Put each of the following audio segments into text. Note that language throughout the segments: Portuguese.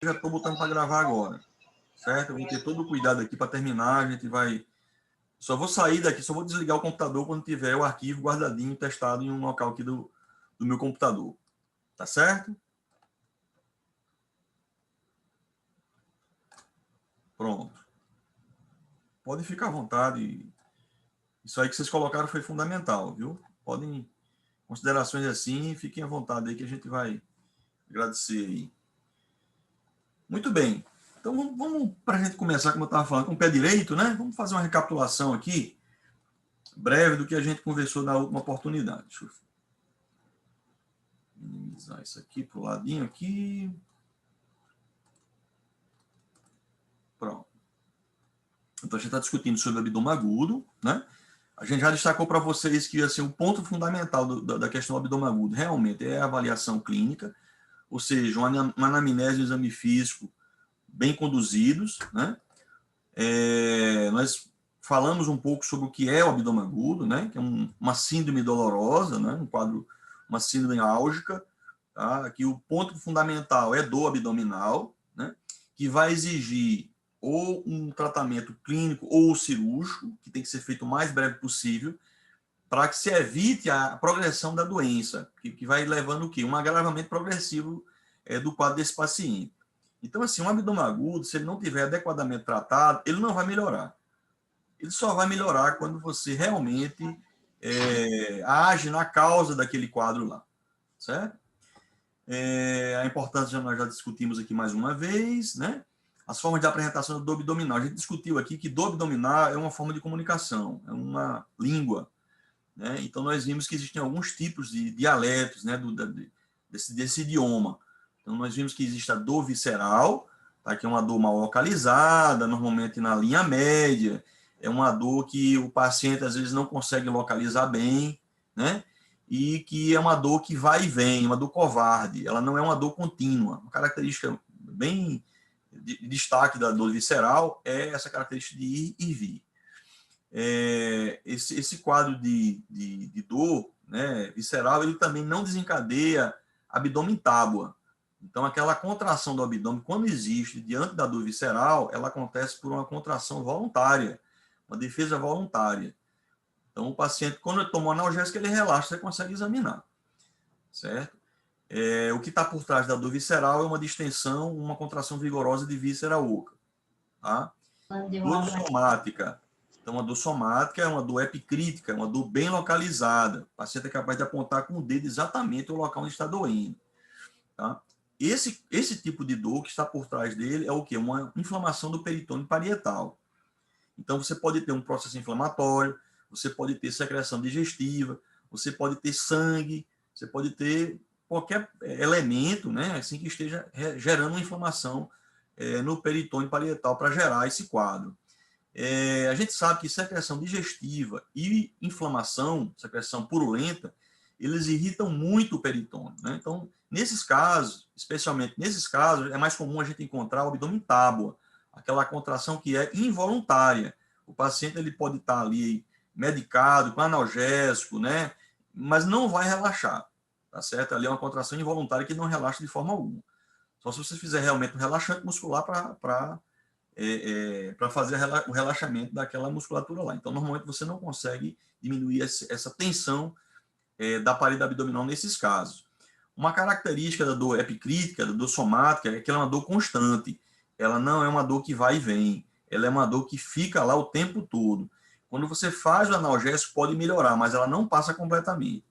já estou botando para gravar agora, certo? Eu vou ter todo o cuidado aqui para terminar, a gente vai... Só vou sair daqui, só vou desligar o computador quando tiver o arquivo guardadinho, testado em um local aqui do meu computador. Tá certo? Pronto. Pode ficar à vontade. Isso aí que vocês colocaram foi fundamental, viu? Podem, considerações assim, fiquem à vontade aí que a gente vai agradecer aí. Muito bem. Então vamos para a gente começar, como eu estava falando, com o pé direito, né? Vamos fazer uma recapitulação aqui, breve, do que a gente conversou na última oportunidade. Deixa eu minimizar isso aqui para o ladinho aqui. Pronto. Então a gente está discutindo sobre o abdômen agudo, né? A gente já destacou para vocês que assim, o ponto fundamental da questão do abdômen agudo realmente é a avaliação clínica, ou seja, uma anamnese e um exame físico bem conduzidos, né? Nós falamos um pouco sobre o que é o abdômen agudo, né? Que é uma síndrome dolorosa, né? Um quadro, uma síndrome álgica, tá? Que o ponto fundamental é dor abdominal, né? Que vai exigir ou um tratamento clínico ou cirúrgico, que tem que ser feito o mais breve possível, para que se evite a progressão da doença, que vai levando o quê? Um agravamento progressivo do quadro desse paciente. Então, assim, um abdômen agudo, se ele não tiver adequadamente tratado, ele não vai melhorar. Ele só vai melhorar quando você realmente age na causa daquele quadro lá, certo? A importância nós já discutimos aqui mais uma vez, né? As formas de apresentação da dor abdominal. A gente discutiu aqui que dor abdominal é uma forma de comunicação, é uma língua, né? Então, nós vimos que existem alguns tipos de dialetos, né, desse idioma. Então, nós vimos que existe a dor visceral, tá, que é uma dor mal localizada, normalmente na linha média, é uma dor que o paciente às vezes não consegue localizar bem, né? E que é uma dor que vai e vem, uma dor covarde, ela não é uma dor contínua. Uma característica bem de destaque da dor visceral é essa característica de ir e vir. Esse quadro de dor, né, visceral, ele também não desencadeia abdômen tábua. Então, aquela contração do abdômen, quando existe diante da dor visceral, ela acontece por uma contração voluntária, uma defesa voluntária. Então, o paciente, quando ele toma analgésico, ele relaxa, você consegue examinar, certo? O que está por trás da dor visceral é uma distensão, uma contração vigorosa de víscera oca, tá? Dor somática. Então, a dor somática é uma dor epicrítica, é uma dor bem localizada. O paciente é capaz de apontar com o dedo exatamente o local onde está doendo. Tá? Esse tipo de dor que está por trás dele é o quê? Uma inflamação do peritônio parietal. Então, você pode ter um processo inflamatório, você pode ter secreção digestiva, você pode ter sangue, você pode ter qualquer elemento, né, assim, que esteja gerando uma inflamação no peritônio parietal para gerar esse quadro. A gente sabe que secreção digestiva e inflamação, secreção purulenta, eles irritam muito o peritônio, né? Então, nesses casos, especialmente nesses casos, é mais comum a gente encontrar o abdômen tábua, aquela contração que é involuntária. O paciente ele pode estar ali medicado, com analgésico, né? Mas não vai relaxar, tá certo? Ali é uma contração involuntária que não relaxa de forma alguma. Só se você fizer realmente um relaxante muscular para fazer o relaxamento daquela musculatura lá. Então, normalmente, você não consegue diminuir essa tensão da parede abdominal nesses casos. Uma característica da dor epicrítica, da dor somática, é que ela é uma dor constante. Ela não é uma dor que vai e vem. Ela é uma dor que fica lá o tempo todo. Quando você faz o analgésico, pode melhorar, mas ela não passa completamente.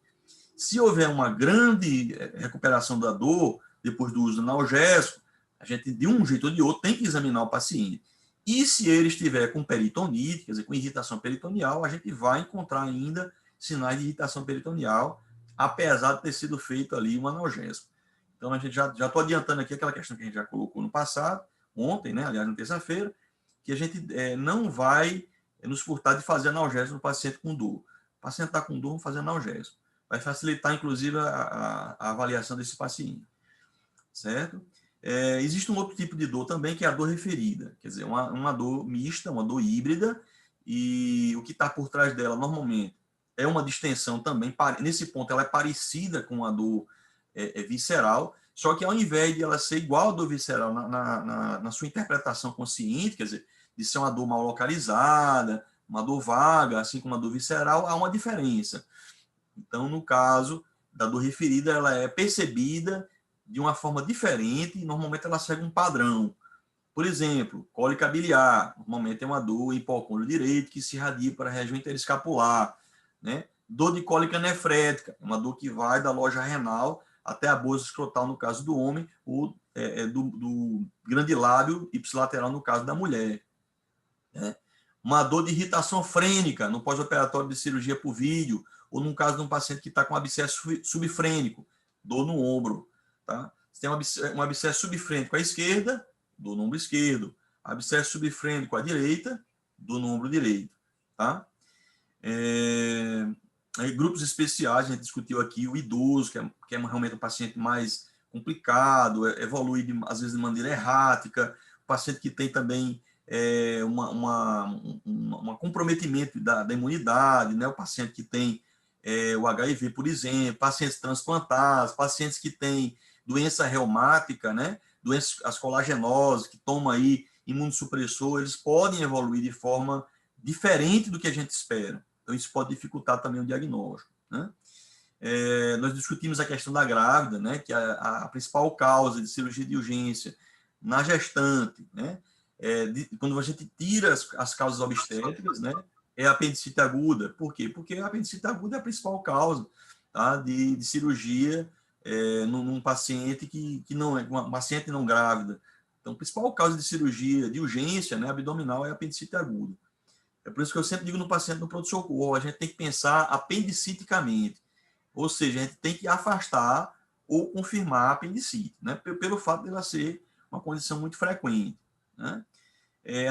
Se houver uma grande recuperação da dor, depois do uso do analgésico, a gente, de um jeito ou de outro, tem que examinar o paciente. E se ele estiver com peritonite, quer dizer, com irritação peritoneal, a gente vai encontrar ainda sinais de irritação peritoneal, apesar de ter sido feito ali um analgésico. Então, a gente já estou adiantando aqui aquela questão que a gente já colocou no passado, ontem, né, aliás, na terça-feira, que a gente não vai nos furtar de fazer analgésico no paciente com dor. O paciente está com dor, vamos fazer analgésico. Vai facilitar, inclusive, a avaliação desse paciente, certo? Existe um outro tipo de dor também, que é a dor referida, quer dizer, uma dor mista, uma dor híbrida, e o que está por trás dela, normalmente, é uma distensão também, nesse ponto ela é parecida com a dor visceral, Só que ao invés de ela ser igual à dor visceral na sua interpretação consciente, quer dizer, de ser uma dor mal localizada, uma dor vaga, assim como a dor visceral, há uma diferença. Então, no caso da dor referida, ela é percebida de uma forma diferente e normalmente ela segue um padrão. Por exemplo, cólica biliar, normalmente é uma dor em hipocôndrio direito que se irradia para a região interescapular, né? Dor de cólica nefrética, é uma dor que vai da loja renal até a bolsa escrotal, no caso do homem, ou do grande lábio ipsilateral, no caso da mulher, né? Uma dor de irritação frênica no pós-operatório de cirurgia por vídeo, ou no caso de um paciente que está com abscesso subfrênico, dor no ombro, tá? Você tem um abscesso subfrênico à esquerda, dor no ombro esquerdo. Abscesso subfrênico à direita, dor no ombro direito, tá? Grupos especiais, a gente discutiu aqui o idoso, que é realmente um paciente mais complicado, evolui às vezes de maneira errática, o paciente que tem também um comprometimento da imunidade, né? O paciente que tem o HIV, por exemplo, pacientes transplantados, pacientes que têm doença reumática, né? Doenças as colagenoses, que tomam aí imunossupressor, eles podem evoluir de forma diferente do que a gente espera. Então, isso pode dificultar também o diagnóstico, né? Nós discutimos a questão da grávida, né? Que a principal causa de cirurgia de urgência na gestante, né? Quando a gente tira as causas obstétricas, né? É a apendicite aguda. Por quê? Porque a apendicite aguda é a principal causa, tá? de cirurgia num paciente que não é uma paciente não grávida. Então, a principal causa de cirurgia de urgência, né, abdominal, é a apendicite aguda. É por isso que eu sempre digo no paciente no pronto-socorro, a gente tem que pensar apendiciticamente, ou seja, a gente tem que afastar ou confirmar a apendicite, né, pelo fato de ela ser uma condição muito frequente, né.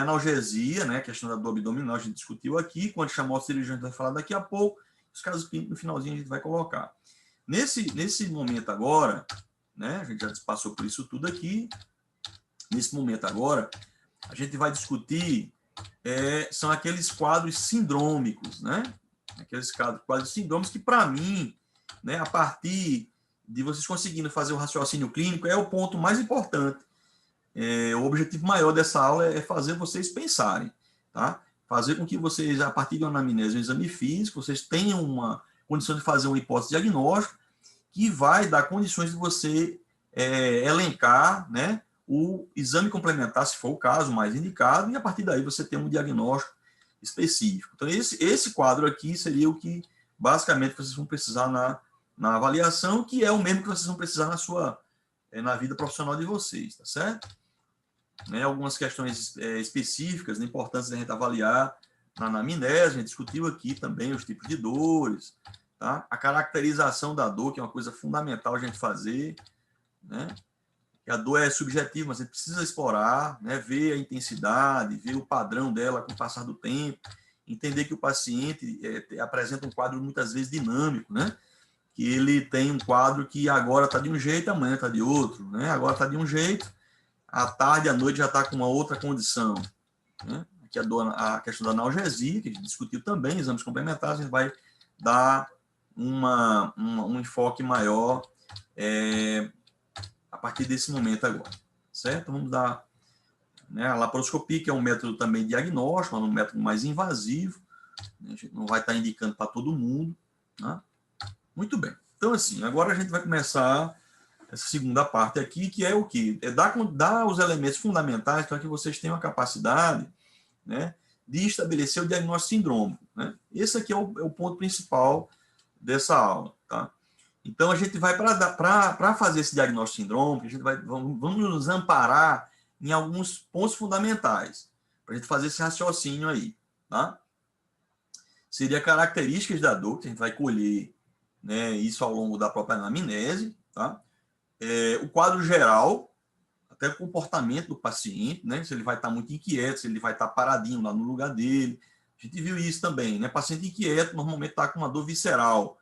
Analgesia, né, a questão da dor abdominal, a gente discutiu aqui, quando chamar o cirurgião, a gente vai falar daqui a pouco, os casos clínicos no finalzinho a gente vai colocar. Nesse momento agora, né, a gente já passou por isso tudo aqui, nesse momento agora, a gente vai discutir, são aqueles quadros sindrômicos, né? Aqueles quadros sindrômicos que, para mim, né, a partir de vocês conseguindo fazer o raciocínio clínico, é o ponto mais importante. O objetivo maior dessa aula é fazer vocês pensarem, tá? Fazer com que vocês, a partir de uma anamnese, um exame físico, vocês tenham uma condição de fazer uma hipótese diagnóstica que vai dar condições de você elencar, né, o exame complementar, se for o caso, mais indicado, e a partir daí você tem um diagnóstico específico. Então, esse quadro aqui seria o que, basicamente, vocês vão precisar na avaliação, que é o mesmo que vocês vão precisar na vida profissional de vocês, tá certo? Algumas questões específicas, importantes da gente avaliar na anamnese, a gente discutiu aqui também os tipos de dores, tá? A caracterização da dor, que é uma coisa fundamental a gente fazer, né? Que a dor é subjetiva, mas a gente precisa explorar, né? Ver a intensidade, ver o padrão dela com o passar do tempo, entender que o paciente apresenta um quadro muitas vezes dinâmico, né? Que ele tem um quadro que agora está de um jeito, amanhã está de outro, né? Agora está de um jeito, à tarde, à noite já está com uma outra condição, né? Aqui a questão da analgesia, que a gente discutiu também, exames complementares, a gente vai dar um enfoque maior a partir desse momento agora, certo? Vamos dar, né, a laparoscopia, que é um método também diagnóstico, um método mais invasivo, né? A gente não vai estar indicando para todo mundo, né? Muito bem. Então, assim, agora a gente vai começar essa segunda parte aqui, que é o quê? Dar os elementos fundamentais para que vocês tenham a capacidade, né, de estabelecer o diagnóstico sindrômico, né? Esse aqui é o ponto principal dessa aula, tá? Então, a gente vai, para fazer esse diagnóstico sindrômico, vamos nos amparar em alguns pontos fundamentais, para a gente fazer esse raciocínio aí, tá? Seria características da dor, que a gente vai colher, né, isso ao longo da própria anamnese, tá? O quadro geral, até o comportamento do paciente, né? Se ele vai estar muito inquieto, se ele vai estar paradinho lá no lugar dele. A gente viu isso também, né? Paciente inquieto normalmente está com uma dor visceral.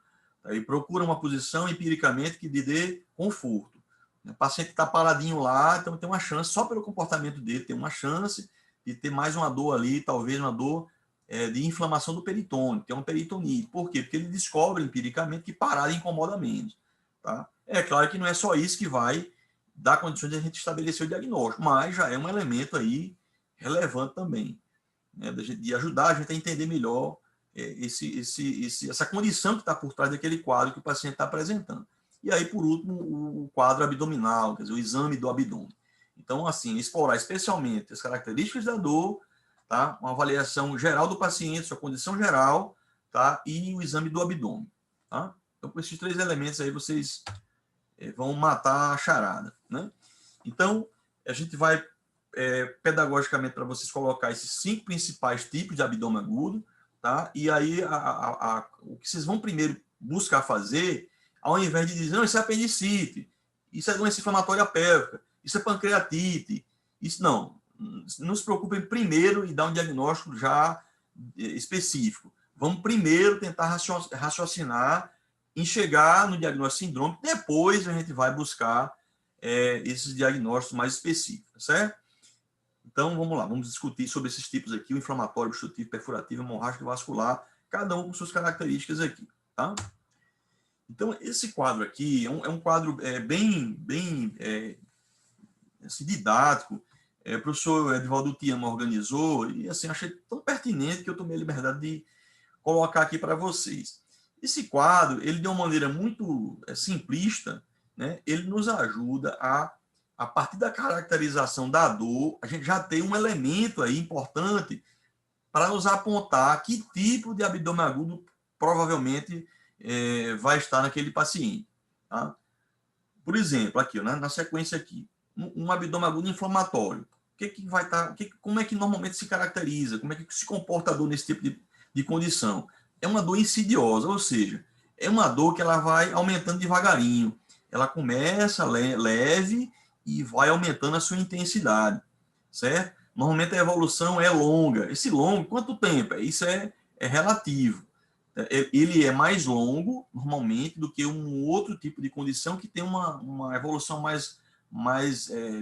Aí procura uma posição empiricamente que lhe dê conforto. O paciente está paradinho lá, então tem uma chance, só pelo comportamento dele, tem uma chance de ter mais uma dor ali, talvez uma dor de inflamação do peritônio, que é uma peritonite. Por quê? Porque ele descobre empiricamente que parada incomoda menos, tá? É claro que não é só isso que vai dar condições de a gente estabelecer o diagnóstico, mas já é um elemento aí relevante também, né, de ajudar a gente a entender melhor essa condição que está por trás daquele quadro que o paciente está apresentando. E aí, por último, o quadro abdominal, quer dizer, o exame do abdômen. Então, assim, explorar especialmente as características da dor, tá? Uma avaliação geral do paciente, sua condição geral, tá? E o exame do abdômen, tá? Então, com esses 3 elementos aí, vocês vão matar a charada, né? Então, a gente vai, pedagogicamente, para vocês colocar esses 5 principais tipos de abdômen agudo, tá? E aí, o que vocês vão primeiro buscar fazer, ao invés de dizer, não, isso é apendicite, isso é doença inflamatória pélvica, isso é pancreatite, isso não se preocupem primeiro em dar um diagnóstico já específico. Vamos primeiro tentar raciocinar em chegar no diagnóstico sindrômico, depois a gente vai buscar esses diagnósticos mais específicos, certo? Então, vamos lá, vamos discutir sobre esses tipos aqui, o inflamatório, obstrutivo, perfurativo, hemorrágico, vascular, cada um com suas características aqui, tá? Então, esse quadro aqui é um quadro bem assim, didático. O professor Edvaldo Tiama organizou e assim, achei tão pertinente que eu tomei a liberdade de colocar aqui para vocês. Esse quadro, ele de uma maneira muito simplista, né, ele nos ajuda a partir da caracterização da dor, a gente já tem um elemento aí importante para nos apontar que tipo de abdômen agudo provavelmente vai estar naquele paciente. Tá? Por exemplo, aqui, né, na sequência aqui, um abdômen agudo inflamatório. Que vai estar, como é que normalmente se caracteriza? Como é que se comporta a dor nesse tipo de condição? É uma dor insidiosa, ou seja, é uma dor que ela vai aumentando devagarinho. Ela começa leve e vai aumentando a sua intensidade, certo? Normalmente a evolução é longa. Esse longo, quanto tempo? Isso é relativo. Ele é mais longo, normalmente, do que um outro tipo de condição que tem uma evolução mais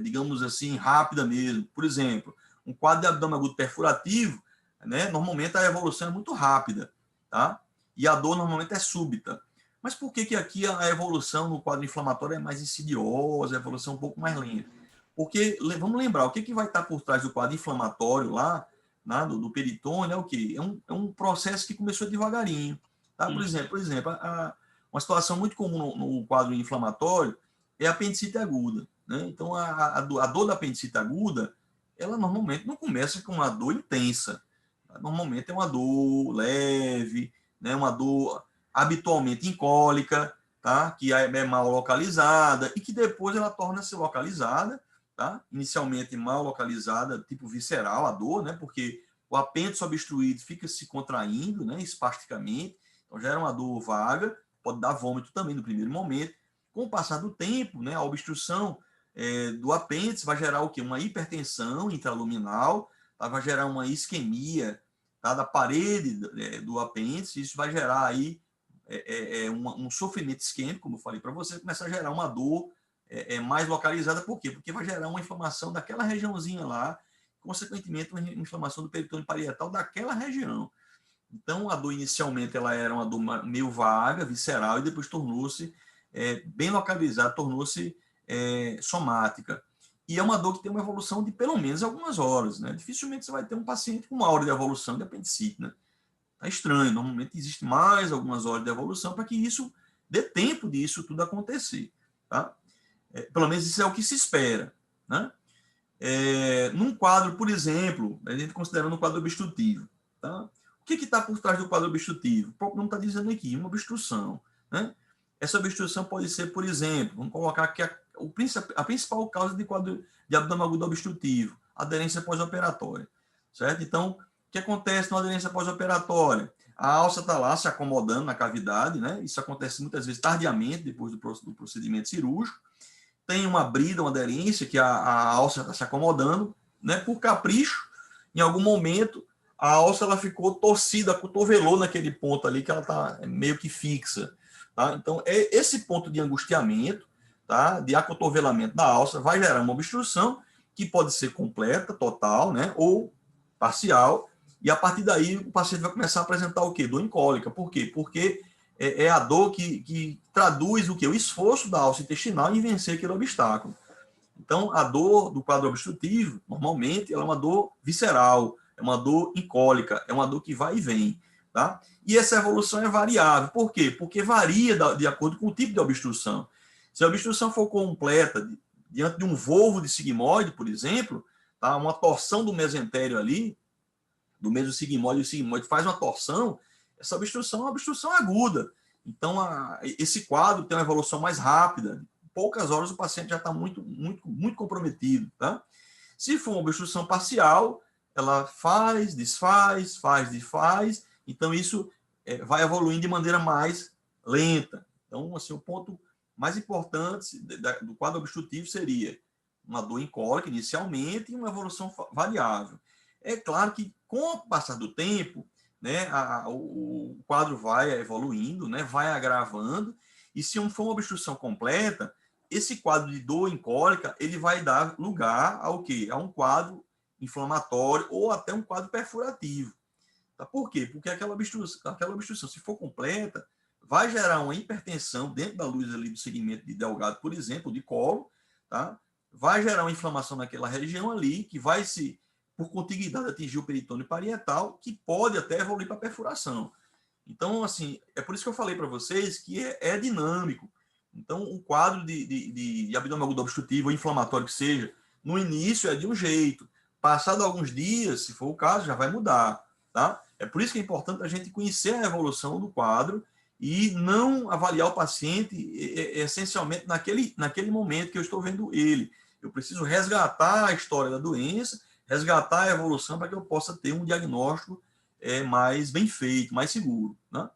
digamos assim, rápida mesmo. Por exemplo, um quadro de abdômen agudo perfurativo, né, normalmente a evolução é muito rápida, tá? E a dor normalmente é súbita. Mas por que aqui a evolução no quadro inflamatório é mais insidiosa, a evolução é um pouco mais lenta? Porque, vamos lembrar, o que vai estar por trás do quadro inflamatório lá, né, do peritônio, é o quê? É um processo que começou devagarinho. Tá? Por exemplo, uma situação muito comum no quadro inflamatório é a apendicite aguda. Né? Então, a dor da apendicite aguda, ela normalmente não começa com uma dor intensa. Normalmente é uma dor leve, né? Uma dor habitualmente incólica, tá? Que é mal localizada e que depois ela torna-se localizada, tá? Inicialmente mal localizada, tipo visceral a dor, né? Porque o apêndice obstruído fica se contraindo, né? Espasticamente, então já era uma dor vaga, pode dar vômito também no primeiro momento. Com o passar do tempo, né? A obstrução do apêndice vai gerar o quê? Uma hipertensão intraluminal, tá? Vai gerar uma isquemia, tá? Da parede do apêndice, isso vai gerar aí um sofrimento isquêmico, como eu falei para você, começa a gerar uma dor mais localizada. Por quê? Porque vai gerar uma inflamação daquela regiãozinha lá, consequentemente uma inflamação do peritônio parietal daquela região. Então, a dor inicialmente ela era uma dor meio vaga, visceral, e depois tornou-se bem localizada, tornou-se somática. E é uma dor que tem uma evolução de pelo menos algumas horas. Né? Dificilmente você vai ter um paciente com uma hora de evolução de apendicite. Né? Tá estranho. Normalmente existe mais algumas horas de evolução para que isso dê tempo disso tudo acontecer. Tá? Pelo menos isso é o que se espera. Né? Num quadro, por exemplo, a gente considerando um quadro obstrutivo. Tá? O que está por trás do quadro obstrutivo? O próprio nome está dizendo aqui, uma obstrução. Né? Essa obstrução pode ser, por exemplo, vamos colocar aqui a principal causa de quadro de abdômen agudo obstrutivo, aderência pós-operatória. Certo? Então, o que acontece na aderência pós-operatória? A alça está lá se acomodando na cavidade, né? Isso acontece muitas vezes tardiamente, depois do procedimento cirúrgico. Tem uma brida, uma aderência, que a alça está se acomodando, né? Por capricho, em algum momento, a alça ela ficou torcida, cotovelou naquele ponto ali que ela está meio que fixa. Tá? Então, esse ponto de angustiamento, tá? De acotovelamento da alça, vai gerar uma obstrução que pode ser completa, total, né? Ou parcial, e a partir daí o paciente vai começar a apresentar o quê? Dor incólica. Por quê? Porque é a dor que traduz o quê? O esforço da alça intestinal em vencer aquele obstáculo. Então, a dor do quadro obstrutivo, normalmente, ela é uma dor visceral, é uma dor incólica, é uma dor que vai e vem. Tá? E essa evolução é variável. Por quê? Porque varia de acordo com o tipo de obstrução. Se a obstrução for completa, diante de um volvo de sigmoide, por exemplo, tá? Uma torção do mesentério ali, do mesosigmoide, e o sigmoide faz uma torção, essa obstrução é uma obstrução aguda. Então, esse quadro tem uma evolução mais rápida. Em poucas horas o paciente já está muito comprometido. Tá? Se for uma obstrução parcial, ela faz, desfaz, desfaz. Então, isso vai evoluindo de maneira mais lenta. Então, assim, o ponto mais importante do quadro obstrutivo seria uma dor incólica inicialmente e uma evolução variável. É claro que, com o passar do tempo, né, o quadro vai evoluindo, né, vai agravando, e se for uma obstrução completa, esse quadro de dor incólica, ele vai dar lugar ao quê? A um quadro inflamatório ou até um quadro perfurativo. Tá? Por quê? Porque aquela obstrução, se for completa, vai gerar uma hipertensão dentro da luz ali do segmento de Delgado, por exemplo, de colo, tá? Vai gerar uma inflamação naquela região ali, que vai se, por contiguidade, atingir o peritônio parietal, que pode até evoluir para perfuração. Então, assim, é por isso que eu falei para vocês que é dinâmico. Então, o quadro de abdômen agudo obstrutivo ou inflamatório que seja, no início é de um jeito. Passado alguns dias, se for o caso, já vai mudar. Tá? É por isso que é importante a gente conhecer a evolução do quadro e não avaliar o paciente essencialmente naquele momento que eu estou vendo ele. Eu preciso resgatar a história da doença, resgatar a evolução para que eu possa ter um diagnóstico mais bem feito, mais seguro. Né?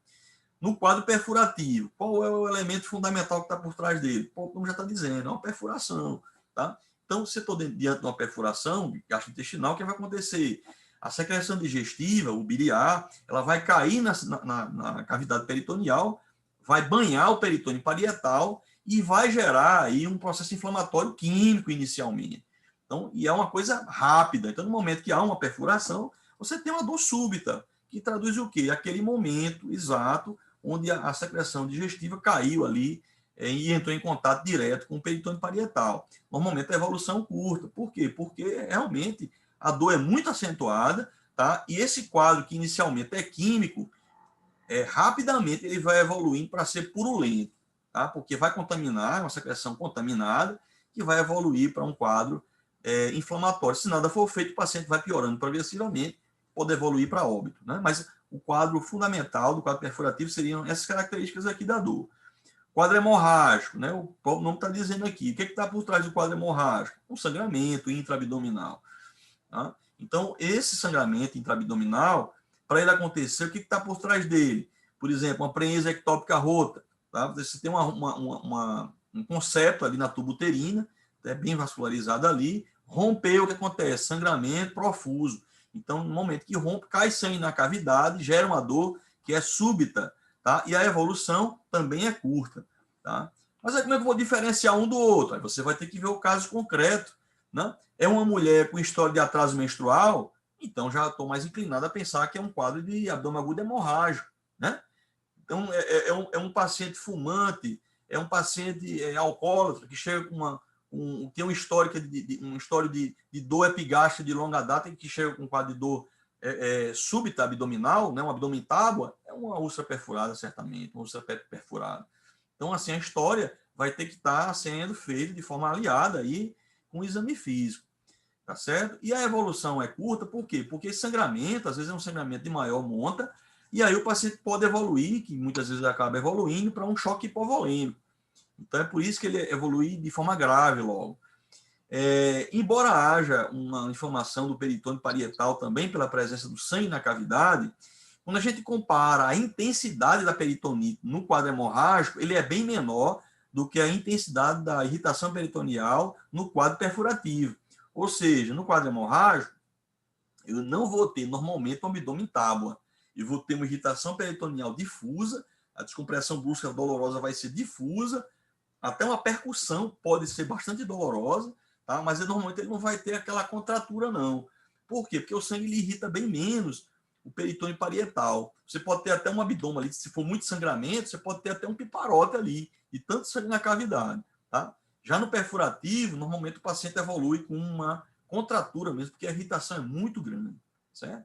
No quadro perfurativo, qual é o elemento fundamental que está por trás dele? Como já está dizendo, é uma perfuração. Tá? Então, se eu estou diante de uma perfuração gastrointestinal, o que vai acontecer? A secreção digestiva, o biliar, ela vai cair na cavidade peritoneal, vai banhar o peritônio parietal e vai gerar aí um processo inflamatório químico inicialmente. Então, e é uma coisa rápida. Então, no momento que há uma perfuração, você tem uma dor súbita, que traduz o quê? Aquele momento exato onde a secreção digestiva caiu ali e entrou em contato direto com o peritônio parietal. Normalmente a evolução curta. Por quê? Porque realmente a dor é muito acentuada, tá? E esse quadro que inicialmente é químico, rapidamente ele vai evoluindo para ser purulento, tá? Porque vai contaminar, uma secreção contaminada, que vai evoluir para um quadro inflamatório. Se nada for feito, o paciente vai piorando progressivamente, pode evoluir para óbito, né? Mas o quadro fundamental do quadro perfurativo seriam essas características aqui da dor. Quadro hemorrágico, né? O próprio nome está dizendo aqui. O que está por trás do quadro hemorrágico? Um sangramento intraabdominal. Tá? Então, esse sangramento intraabdominal, para ele acontecer, o que está por trás dele? Por exemplo, uma prenese ectópica rota. Tá? Você tem um concepto ali na tuba uterina, bem vascularizado ali, rompeu, o que acontece? Sangramento profuso. Então, no momento que rompe, cai sangue na cavidade, gera uma dor que é súbita, tá? E a evolução também é curta. Tá? Mas aí como é que eu vou diferenciar um do outro? Aí você vai ter que ver o caso concreto. Né? É uma mulher com história de atraso menstrual, então já estou mais inclinado a pensar que é um quadro de abdômen agudo hemorrágico. Né? Então, é um paciente fumante, é um paciente alcoólatra que chega com tem um histórico de dor epigástrica de longa data e que chega com um quadro de dor súbita abdominal, né, um abdômen tábua, é uma úlcera perfurada, certamente, uma úlcera perfurada. Então, assim, a história vai ter que estar sendo feita de forma aliada aí com o exame físico, tá certo? E a evolução é curta, por quê? Porque esse sangramento, às vezes é um sangramento de maior monta, e aí o paciente pode evoluir, que muitas vezes acaba evoluindo, para um choque hipovolêmico. Então, é por isso que ele evolui de forma grave logo. Embora haja uma inflamação do peritônio parietal também pela presença do sangue na cavidade, quando a gente compara a intensidade da peritonite no quadro hemorrágico, ele é bem menor do que a intensidade da irritação peritoneal no quadro perfurativo. Ou seja, no quadro hemorrágico, eu não vou ter normalmente um abdômen tábua. Eu vou ter uma irritação peritoneal difusa, a descompressão brusca dolorosa vai ser difusa, até uma percussão pode ser bastante dolorosa, tá? Mas normalmente ele não vai ter aquela contratura, não. Por quê? Porque o sangue ele irrita bem menos o peritônio parietal. Você pode ter até um abdômen ali, se for muito sangramento, você pode ter até um piparote ali, de tanto sangue na cavidade, tá? Já no perfurativo, normalmente o paciente evolui com uma contratura mesmo, porque a irritação é muito grande, certo?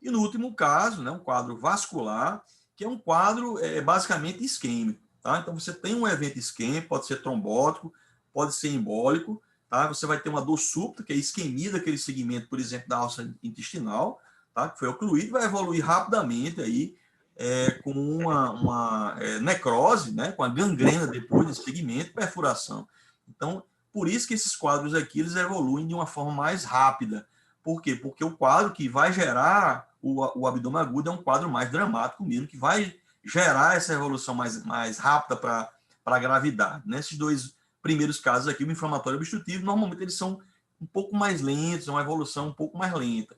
E no último caso, né, um quadro vascular, que é um quadro basicamente isquêmico, tá? Então você tem um evento isquêmico, pode ser trombótico, pode ser embólico, tá? Você vai ter uma dor súbita, que é a isquemia daquele segmento, por exemplo, da alça intestinal, tá? Que foi ocluído, vai evoluir rapidamente aí, com uma necrose, né? Com a gangrena depois desse segmento, perfuração. Então, por isso que esses quadros aqui, eles evoluem de uma forma mais rápida. Por quê? Porque o quadro que vai gerar o abdômen agudo é um quadro mais dramático mesmo, que vai gerar essa evolução mais rápida para a gravidade. Nesses dois primeiros casos aqui, o inflamatório obstrutivo, normalmente eles são um pouco mais lentos, é uma evolução um pouco mais lenta.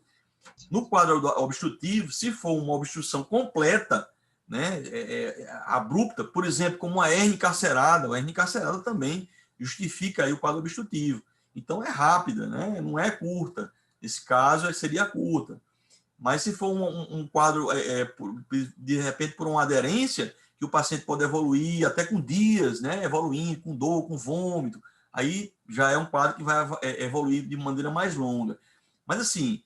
No quadro obstrutivo, se for uma obstrução completa, né, abrupta, por exemplo, como a hernia carcerada, a hernia carcerada também justifica aí o quadro obstrutivo. Então é rápida, né, não é curta. Nesse caso seria curta. Mas se for um quadro, de repente, por uma aderência, que o paciente pode evoluir até com dias, né, evoluindo com dor, com vômito, aí já é um quadro que vai evoluir de maneira mais longa. Mas assim,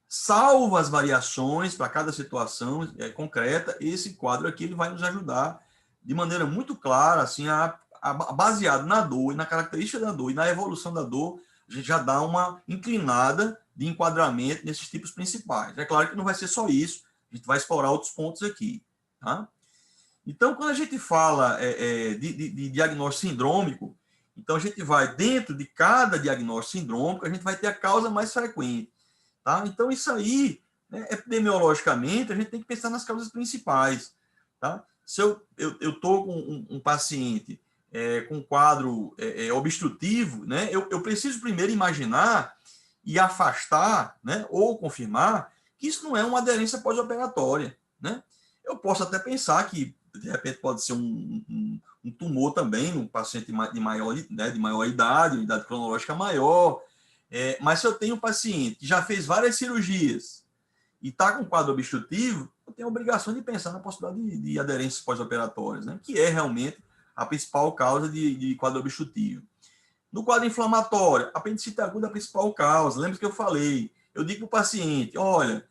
salvo as variações para cada situação concreta, esse quadro aqui ele vai nos ajudar de maneira muito clara, assim, baseado na dor e na característica da dor e na evolução da dor, a gente já dá uma inclinada de enquadramento nesses tipos principais. É claro que não vai ser só isso, a gente vai explorar outros pontos aqui. Tá? Então, quando a gente fala de diagnóstico sindrômico, então a gente vai, dentro de cada diagnóstico sindrômico, a gente vai ter a causa mais frequente. Tá? Então, isso aí, né, epidemiologicamente, a gente tem que pensar nas causas principais. Tá? Se eu estou com um paciente com um quadro obstrutivo, né, eu preciso primeiro imaginar e afastar, né, ou confirmar que isso não é uma aderência pós-operatória. Né? Eu posso até pensar que, de repente, pode ser um tumor também, um paciente de maior idade cronológica maior. Mas se eu tenho um paciente que já fez várias cirurgias e está com quadro obstrutivo, eu tenho a obrigação de pensar na possibilidade de aderências pós-operatórias, né, que é realmente a principal causa de quadro obstrutivo. No quadro inflamatório, a apendicite aguda é a principal causa. Lembra que eu falei? Eu digo para o paciente, olha,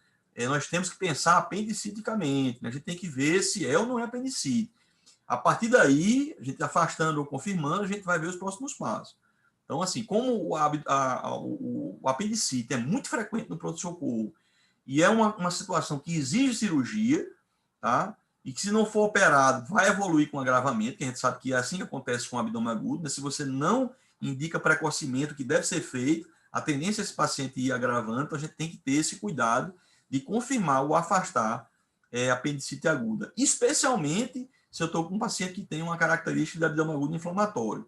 nós temos que pensar apendiciticamente, né? A gente tem que ver se é ou não é apendicite. A partir daí, a gente afastando ou confirmando, a gente vai ver os próximos passos. Então, assim, como o apendicite é muito frequente no pronto-socorro e é uma situação que exige cirurgia, tá? E que se não for operado, vai evoluir com agravamento, que a gente sabe que é assim que acontece com o abdômen agudo, mas se você não indica precocemente o que deve ser feito, a tendência é esse paciente ir agravando, então a gente tem que ter esse cuidado de confirmar ou afastar a apendicite aguda, especialmente se eu estou com um paciente que tem uma característica de abdômen agudo inflamatório.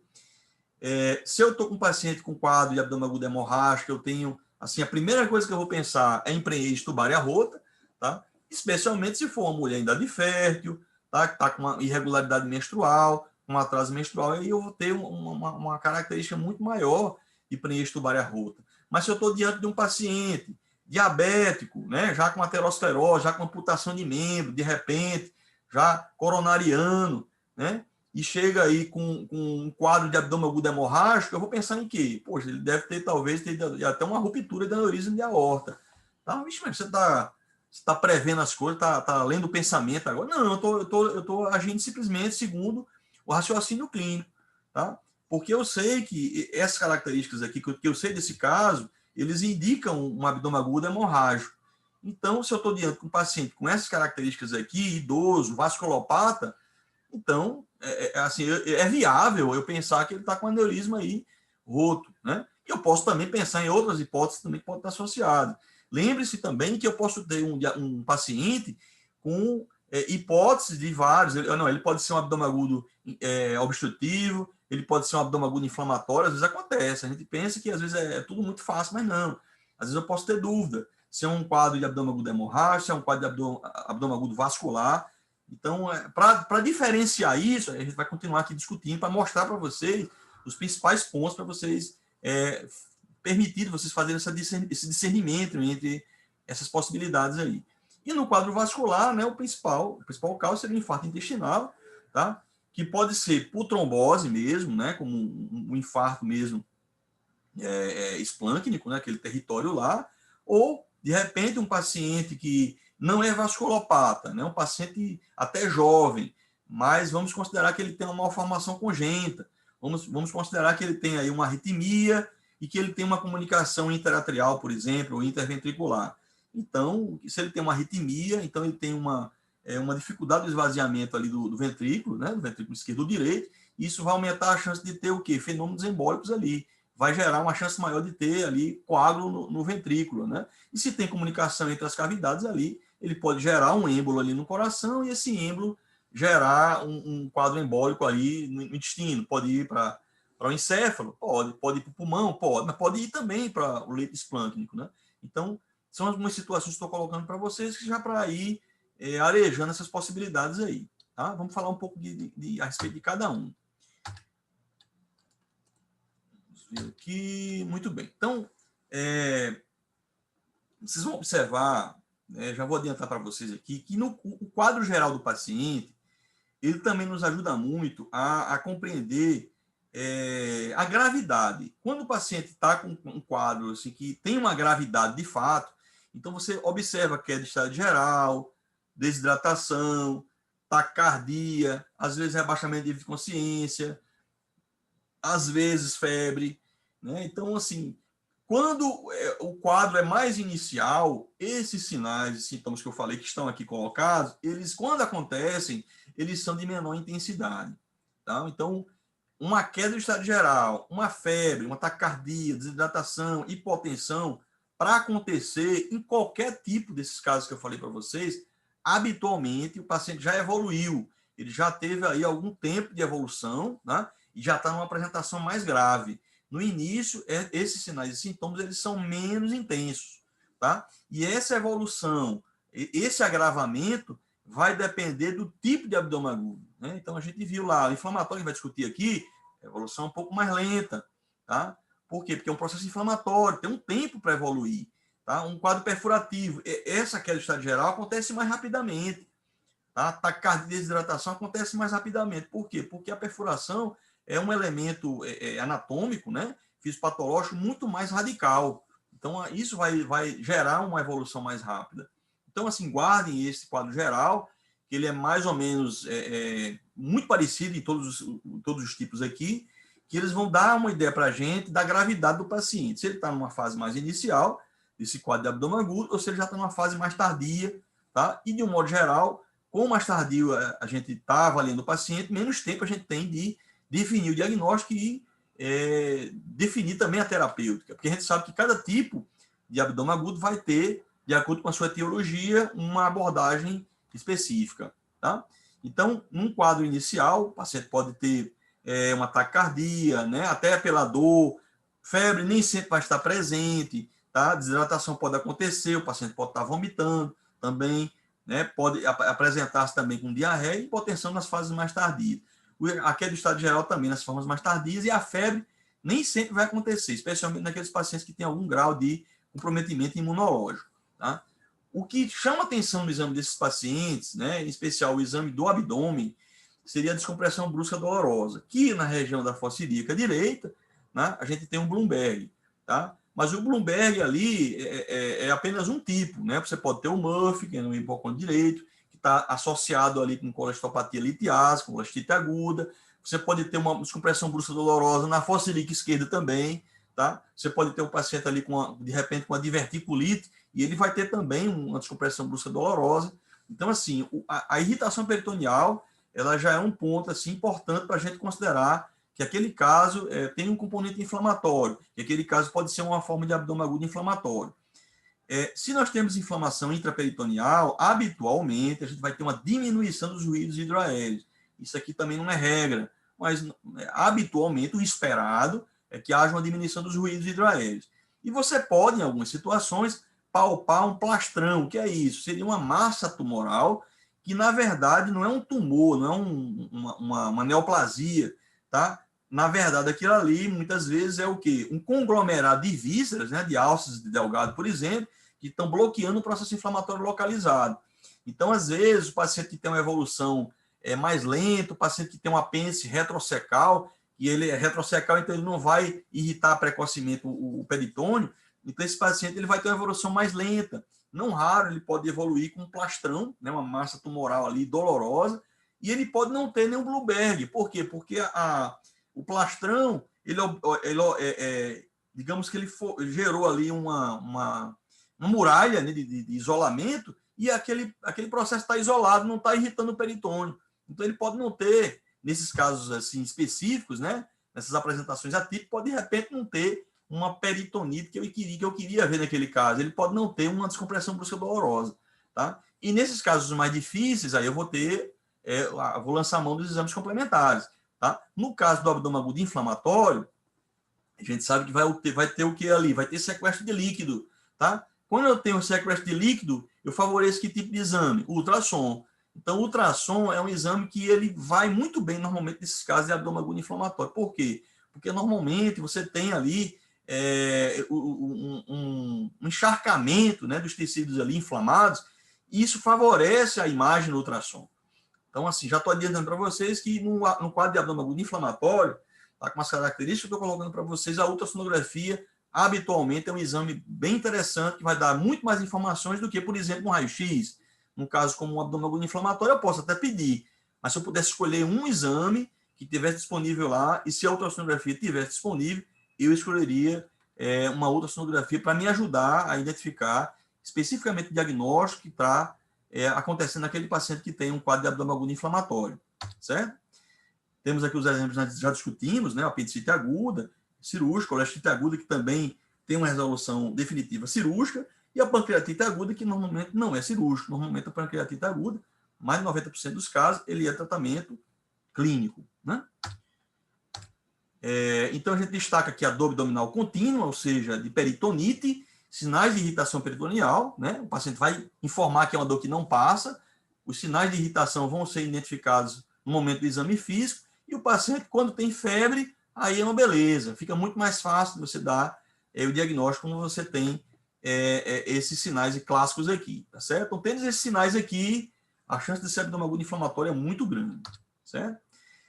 Se eu estou com um paciente com quadro de abdômen agudo hemorrágico, eu tenho, assim, a primeira coisa que eu vou pensar é em prenhez tubária rota, tá? Especialmente se for uma mulher em idade fértil, tá? Que está com uma irregularidade menstrual, um atraso menstrual, aí eu vou ter uma característica muito maior de prenhez tubária rota. Mas se eu estou diante de um paciente diabético, né, já com aterosclerose, já com amputação de membro, de repente, já coronariano, né, e chega aí com um quadro de abdômen agudo hemorrágico, eu vou pensar em quê? Poxa, ele deve ter, talvez, até uma ruptura de aneurisma de aorta. Tá? Vixe, mas você está prevendo as coisas, está lendo o pensamento agora. Não, eu estou agindo simplesmente segundo o raciocínio clínico. Tá? Porque eu sei que essas características aqui, que eu sei desse caso, eles indicam um abdômen agudo hemorrágico. Então, se eu estou diante de um paciente com essas características aqui, idoso, vasculopata, então, assim, é viável eu pensar que ele está com aneurisma aí roto, né? E eu posso também pensar em outras hipóteses também que podem estar associadas. Lembre-se também que eu posso ter um paciente com hipóteses de vários. Ele pode ser um abdômen agudo obstrutivo, ele pode ser um abdômen agudo inflamatório, às vezes acontece. A gente pensa que às vezes é tudo muito fácil, mas não. Às vezes eu posso ter dúvida se é um quadro de abdômen agudo hemorrágico, se é um quadro de abdômen agudo vascular. Então, para diferenciar isso, a gente vai continuar aqui discutindo para mostrar para vocês os principais pontos para vocês permitirem vocês fazerem esse discernimento entre essas possibilidades aí. E no quadro vascular, né, o principal causa seria o infarto intestinal, tá? Que pode ser por trombose mesmo, né, como um infarto mesmo esplâncnico, né, aquele território lá, ou, de repente, um paciente que não é vasculopata, né, um paciente até jovem, mas vamos considerar que ele tem uma malformação congênita, vamos considerar que ele tem aí uma arritmia e que ele tem uma comunicação interatrial, por exemplo, ou interventricular. Então, se ele tem uma arritmia, então ele tem uma dificuldade do esvaziamento ali do ventrículo, né, do ventrículo esquerdo ou direito, e isso vai aumentar a chance de ter o quê? Fenômenos embólicos ali, vai gerar uma chance maior de ter ali coágulo no ventrículo, né? E se tem comunicação entre as cavidades ali, ele pode gerar um êmbolo ali no coração e esse êmbolo gerar um quadro embólico ali no intestino. Pode ir para o encéfalo? Pode ir para o pulmão? Pode, mas pode ir também para o leito esplâncnico, né? Então, são algumas situações que estou colocando para vocês que já para ir arejando essas possibilidades aí, tá? Vamos falar um pouco a respeito de cada um. Aqui, muito bem. Então, vocês vão observar, já vou adiantar para vocês aqui, que o quadro geral do paciente, ele também nos ajuda muito a compreender a gravidade. Quando o paciente está com um quadro assim, que tem uma gravidade de fato, então você observa queda de estado geral, desidratação, taquicardia, às vezes rebaixamento de consciência, às vezes febre, né? Então, assim, quando o quadro é mais inicial, esses sinais e sintomas que eu falei que estão aqui colocados, eles, quando acontecem, eles são de menor intensidade, tá? Então, uma queda do estado geral, uma febre, uma taquicardia, desidratação, hipotensão, para acontecer em qualquer tipo desses casos que eu falei para vocês, habitualmente o paciente já evoluiu, ele já teve aí algum tempo de evolução, né? E já está numa apresentação mais grave. No início, esses sinais e sintomas eles são menos intensos, tá? E essa evolução, esse agravamento vai depender do tipo de abdômen agudo, né? Então, a gente viu lá, o inflamatório que vai discutir aqui, a evolução é um pouco mais lenta, tá? Por quê? Porque é um processo inflamatório, tem um tempo para evoluir, tá? Um quadro perfurativo, essa queda de estado geral acontece mais rapidamente, tá? Taquicardia e desidratação acontece mais rapidamente. Por quê? Porque a perfuração é um elemento anatômico, né, fisiopatológico muito mais radical. Então, isso vai gerar uma evolução mais rápida. Então, assim, guardem esse quadro geral, que ele é mais ou menos muito parecido em todos os tipos aqui, que eles vão dar uma ideia para a gente da gravidade do paciente. Se ele está numa fase mais inicial, desse quadro de abdômen agudo, ou se ele já está numa fase mais tardia, tá? E, de um modo geral, com mais tardio a gente está avaliando o paciente, menos tempo a gente tem de definir o diagnóstico e definir também a terapêutica, porque a gente sabe que cada tipo de abdômen agudo vai ter, de acordo com a sua etiologia, uma abordagem específica, tá? Então, num quadro inicial, o paciente pode ter uma taquicardia, né? Até pela dor, febre nem sempre vai estar presente, tá? Desidratação pode acontecer, o paciente pode estar vomitando também, né? Pode apresentar-se também com diarreia e hipotensão nas fases mais tardias. A queda do estado geral também nas formas mais tardias, e a febre nem sempre vai acontecer, especialmente naqueles pacientes que têm algum grau de comprometimento imunológico, tá? O que chama atenção no exame desses pacientes, né, em especial o exame do abdômen, seria a descompressão brusca dolorosa, que na região da fossa ilíaca direita, né, a gente tem um Bloomberg, tá? Mas o Bloomberg ali é apenas um tipo, né? Você pode ter o Murphy, que é no hipocôndrio direito, está associado ali com colesteropatia litiásica, com colestite aguda. Você pode ter uma descompressão brusca dolorosa na fossa ilíaca esquerda também, tá? Você pode ter um paciente ali de repente com uma diverticulite e ele vai ter também uma descompressão brusca dolorosa. Então, assim, a irritação peritoneal, ela já é um ponto assim importante para a gente considerar que aquele caso tem um componente inflamatório, que aquele caso pode ser uma forma de abdômen agudo inflamatório. Se nós temos inflamação intraperitoneal, habitualmente a gente vai ter uma diminuição dos ruídos hidroaéreos. Isso aqui também não é regra, mas habitualmente o esperado é que haja uma diminuição dos ruídos hidroaéreos. E você pode, em algumas situações, palpar um plastrão. O que é isso? Seria uma massa tumoral que, na verdade, não é um tumor, não é uma neoplasia, tá? Na verdade, aquilo ali, muitas vezes, é o quê? Um conglomerado de vísceras, né, de alças de Delgado, por exemplo, que estão bloqueando o processo inflamatório localizado. Então, às vezes, o paciente que tem uma evolução mais lenta, o paciente que tem um apêndice retrocecal, e ele é retrocecal, então ele não vai irritar precocemente o peritônio, então esse paciente ele vai ter uma evolução mais lenta. Não raro, ele pode evoluir com um plastrão, né, uma massa tumoral ali dolorosa, e ele pode não ter nenhum Blueberg. Por quê? Porque o plastrão, digamos que ele gerou ali uma muralha, né, de isolamento, e aquele processo está isolado, não está irritando o peritônio. Então, ele pode não ter, nesses casos assim específicos, né, nessas apresentações atípicas, pode de repente não ter uma peritonite que eu queria ver naquele caso. Ele pode não ter uma descompressão brusca dolorosa. Tá? E nesses casos mais difíceis, aí eu vou lançar a mão dos exames complementares. Tá? No caso do abdômen agudo inflamatório, a gente sabe que vai ter o que ali? Vai ter sequestro de líquido. Tá? Quando eu tenho sequestro de líquido, eu favoreço que tipo de exame? O ultrassom. Então, o ultrassom é um exame que ele vai muito bem, normalmente, nesses casos de abdômen agudo inflamatório. Por quê? Porque, normalmente, você tem ali um encharcamento, né, dos tecidos ali inflamados, e isso favorece a imagem do ultrassom. Então, assim, já estou adiantando para vocês que no quadro de abdômen agudo inflamatório, tá, com as características que eu estou colocando para vocês, a ultrassonografia habitualmente é um exame bem interessante, que vai dar muito mais informações do que, por exemplo, um raio-x. No caso, como um abdômen agudo inflamatório, eu posso até pedir, mas se eu pudesse escolher um exame que tivesse disponível lá, e se a ultrassonografia tivesse disponível, eu escolheria uma ultrassonografia para me ajudar a identificar especificamente o diagnóstico que está acontecendo naquele paciente que tem um quadro de abdômen agudo inflamatório, certo? Temos aqui os exemplos que nós já discutimos, né? A apendicite aguda, cirúrgica, a colestite aguda, que também tem uma resolução definitiva cirúrgica, e a pancreatite aguda, que normalmente não é cirúrgico. Normalmente a pancreatite aguda, mais de 90% dos casos, ele é tratamento clínico, né? Então, a gente destaca aqui a dor abdominal contínua, ou seja, de peritonite, sinais de irritação peritoneal, né? O paciente vai informar que é uma dor que não passa, os sinais de irritação vão ser identificados no momento do exame físico, e o paciente, quando tem febre, aí é uma beleza, fica muito mais fácil de você dar o diagnóstico quando você tem esses sinais clássicos aqui, tá certo? Então, tendo esses sinais aqui, a chance de ser abdômen agudo inflamatório é muito grande, certo?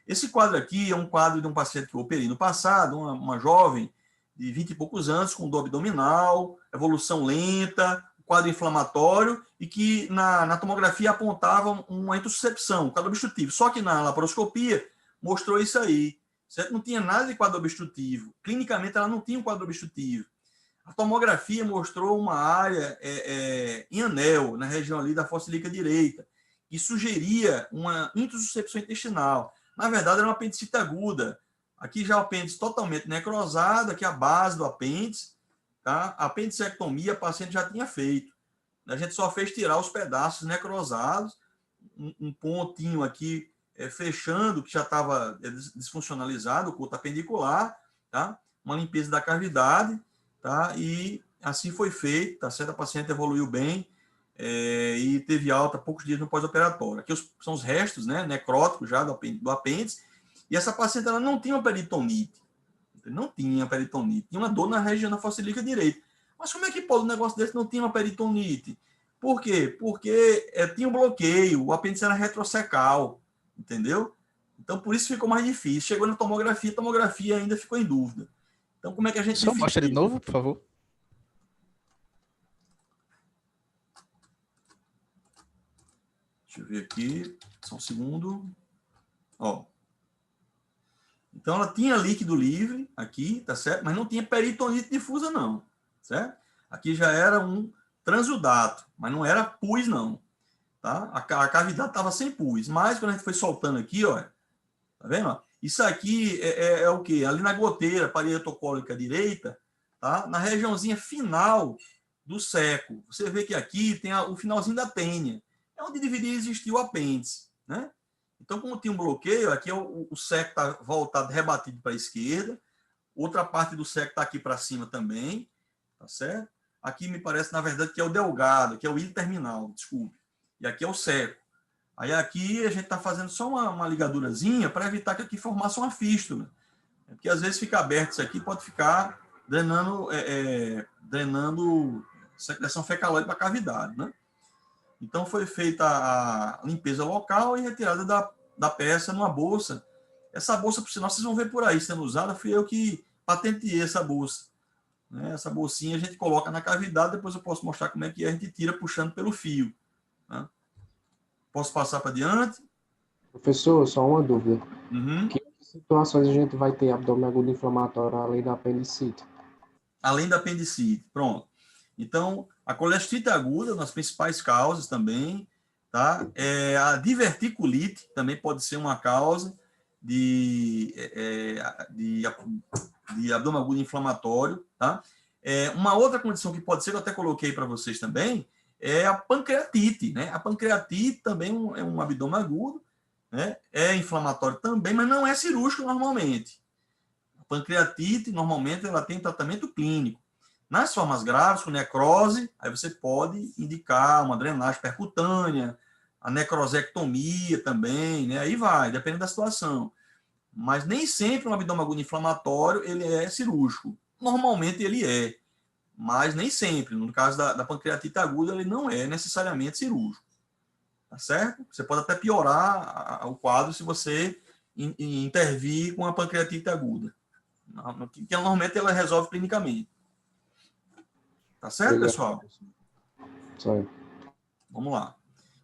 Esse quadro aqui é um quadro de um paciente que eu operei no passado, uma jovem de 20 e poucos anos, com dor abdominal, evolução lenta, quadro inflamatório, e que na tomografia apontava uma intussuscepção, um quadro obstrutivo. Só que na laparoscopia mostrou isso aí. Certo? Não tinha nada de quadro obstrutivo. Clinicamente, ela não tinha um quadro obstrutivo. A tomografia mostrou uma área em anel, na região ali da fossa ilíaca direita, que sugeria uma intussuscepção intestinal. Na verdade, era uma apendicite aguda. Aqui já o apêndice totalmente necrosado, aqui a base do apêndice. Tá? A apendicectomia a paciente já tinha feito. A gente só fez tirar os pedaços necrosados, um pontinho aqui fechando, que já estava desfuncionalizado, o culto apendicular, tá? Uma limpeza da cavidade, tá? E assim foi feito, tá certo? A paciente evoluiu bem e teve alta poucos dias no pós-operatório. Aqui são os restos, né, necróticos já do apêndice, e essa paciente ela não tinha uma peritonite, tinha uma dor na região da fossa ilíaca direita. Mas como é que pode um negócio desse não tinha uma peritonite? Por quê? Porque tinha um bloqueio, o apêndice era retrocecal, entendeu? Então, por isso ficou mais difícil. Chegou na tomografia, a tomografia ainda ficou em dúvida. Então, como é que a gente Só mostra de novo, por favor. Deixa eu ver aqui, só um segundo. Ó. Então, ela tinha líquido livre aqui, tá certo? Mas não tinha peritonite difusa, não, certo? Aqui já era um transudato, mas não era pus, não. Tá? A cavidade estava sem pus, mas quando a gente foi soltando aqui, ó, tá vendo? Isso aqui é o quê? Ali na goteira parietocólica direita, tá? Na regiãozinha final do seco. Você vê que aqui tem o finalzinho da tênia. É onde deveria existir o apêndice, né? Então, como tinha um bloqueio, aqui o seco está voltado, rebatido para a esquerda. Outra parte do seco está aqui para cima também, tá certo? Aqui me parece, na verdade, que é o delgado, que é o ilho terminal, desculpe. E aqui é o seco. Aí aqui a gente está fazendo só uma ligadurazinha para evitar que aqui formasse uma fístula. Porque às vezes fica aberto isso aqui, pode ficar drenando secreção fecalóide para a cavidade, né? Então, foi feita a limpeza local e retirada da peça numa bolsa. Essa bolsa, por sinal, vocês vão ver por aí sendo usada, fui eu que patenteei essa bolsa. Né? Essa bolsinha a gente coloca na cavidade, depois eu posso mostrar como é que a gente tira puxando pelo fio. Né? Posso passar para diante? Professor, só uma dúvida. Uhum. Que situações a gente vai ter abdômen agudo inflamatório além da apendicite? Além da apendicite, pronto. Então, a colestite aguda, nas principais causas também, tá? A diverticulite também pode ser uma causa de abdômen agudo inflamatório, tá? Uma outra condição que pode ser, que eu até coloquei para vocês também, é a pancreatite, né? A pancreatite também é um abdômen agudo, né? É inflamatório também, mas não é cirúrgico normalmente. A pancreatite, normalmente, ela tem tratamento clínico. Nas formas graves, com necrose, aí você pode indicar uma drenagem percutânea, a necrosectomia também, né? Aí vai, depende da situação. Mas nem sempre um abdômen agudo inflamatório ele é cirúrgico. Normalmente ele é, mas nem sempre. No caso da pancreatite aguda, ele não é necessariamente cirúrgico. Tá certo? Você pode até piorar o quadro se você intervir com a pancreatite aguda. Que normalmente ela resolve clinicamente. Tá certo, Obrigado, pessoal? professor. Certo. Vamos lá.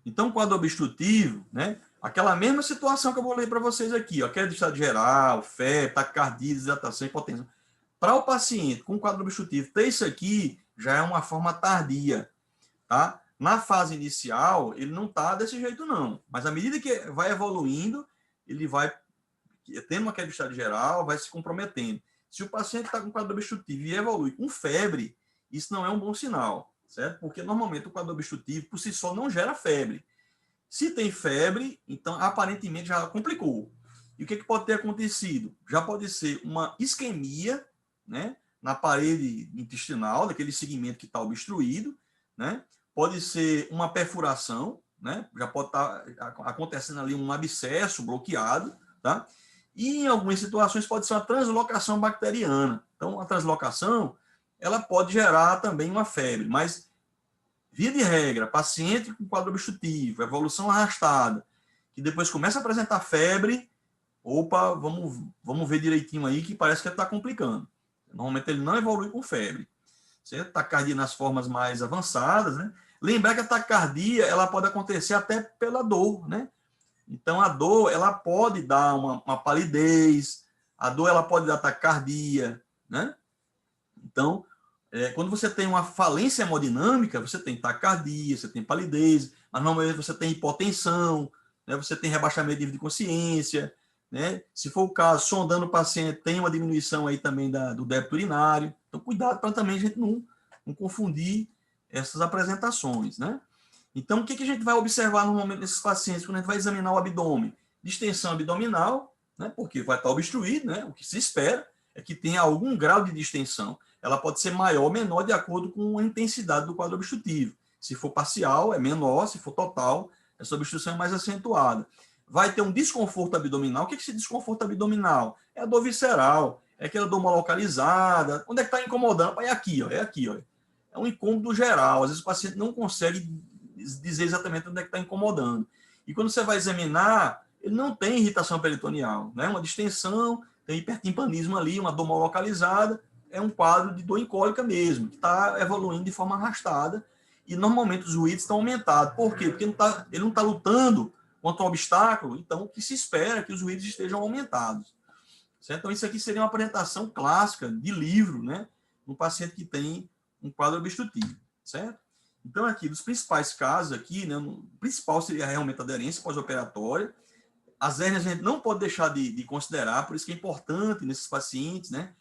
Então, quadro obstrutivo, né? Aquela mesma situação que eu vou ler para vocês aqui, ó, queda de estado geral, febre, taquicardia, desidratação, hipotensão. Para o paciente com quadro obstrutivo, ter isso aqui já é uma forma tardia, tá? Na fase inicial, ele não está desse jeito, não. Mas à medida que vai evoluindo, ele vai tendo uma queda de estado geral, vai se comprometendo. Se o paciente está com quadro obstrutivo e evolui com febre, isso não é um bom sinal, certo? Porque normalmente o quadro obstrutivo, por si só, não gera febre. Se tem febre, então aparentemente já complicou. E o que pode ter acontecido? Já pode ser uma isquemia, né, na parede intestinal, daquele segmento que está obstruído, né? Pode ser uma perfuração, né? Já pode estar acontecendo ali um abscesso bloqueado, tá? E em algumas situações pode ser uma translocação bacteriana. Então, a translocação, ela pode gerar também uma febre, mas via de regra, paciente com quadro obstrutivo, evolução arrastada, que depois começa a apresentar febre, opa, vamos ver direitinho aí que parece que ele está complicando. Normalmente ele não evolui com febre. Certo? Taquicardia nas formas mais avançadas, né? Lembrar que a taquicardia, ela pode acontecer até pela dor, né? Então, a dor, ela pode dar uma palidez, a dor, ela pode dar taquicardia, né? Então, quando você tem uma falência hemodinâmica, você tem taquicardia, você tem palidez, mas normalmente você tem hipotensão, né? Você tem rebaixamento de nível de consciência, né? Se for o caso, sondando o paciente, tem uma diminuição aí também do débito urinário. Então, cuidado para também a gente não confundir essas apresentações, né? Então, o que a gente vai observar normalmente nesses pacientes quando a gente vai examinar o abdômen? Distensão abdominal, né? Porque vai estar obstruído, né? O que se espera é que tenha algum grau de distensão. Ela pode ser maior ou menor de acordo com a intensidade do quadro obstrutivo. Se for parcial, é menor, se for total, essa obstrução é mais acentuada. Vai ter um desconforto abdominal. O que é esse desconforto abdominal? É a dor visceral, é aquela dor mal localizada. Onde é que está incomodando? É aqui, ó, é aqui. Ó. É um incômodo geral. Às vezes o paciente não consegue dizer exatamente onde é que está incomodando. E quando você vai examinar, ele não tem irritação peritoneal, né? Uma distensão, tem hipertimpanismo ali, uma dor mal localizada, é um quadro de dor incólica mesmo, que está evoluindo de forma arrastada, e normalmente os ruídos estão aumentados. Por quê? Porque ele não está lutando contra um obstáculo, então o que se espera é que os ruídos estejam aumentados. Certo? Então, isso aqui seria uma apresentação clássica de livro, né? No paciente que tem um quadro obstrutivo, certo? Então, aqui, dos principais casos aqui, né? O principal seria realmente a aderência pós-operatória. As hérnias a gente não pode deixar de considerar, por isso que é importante nesses pacientes, né?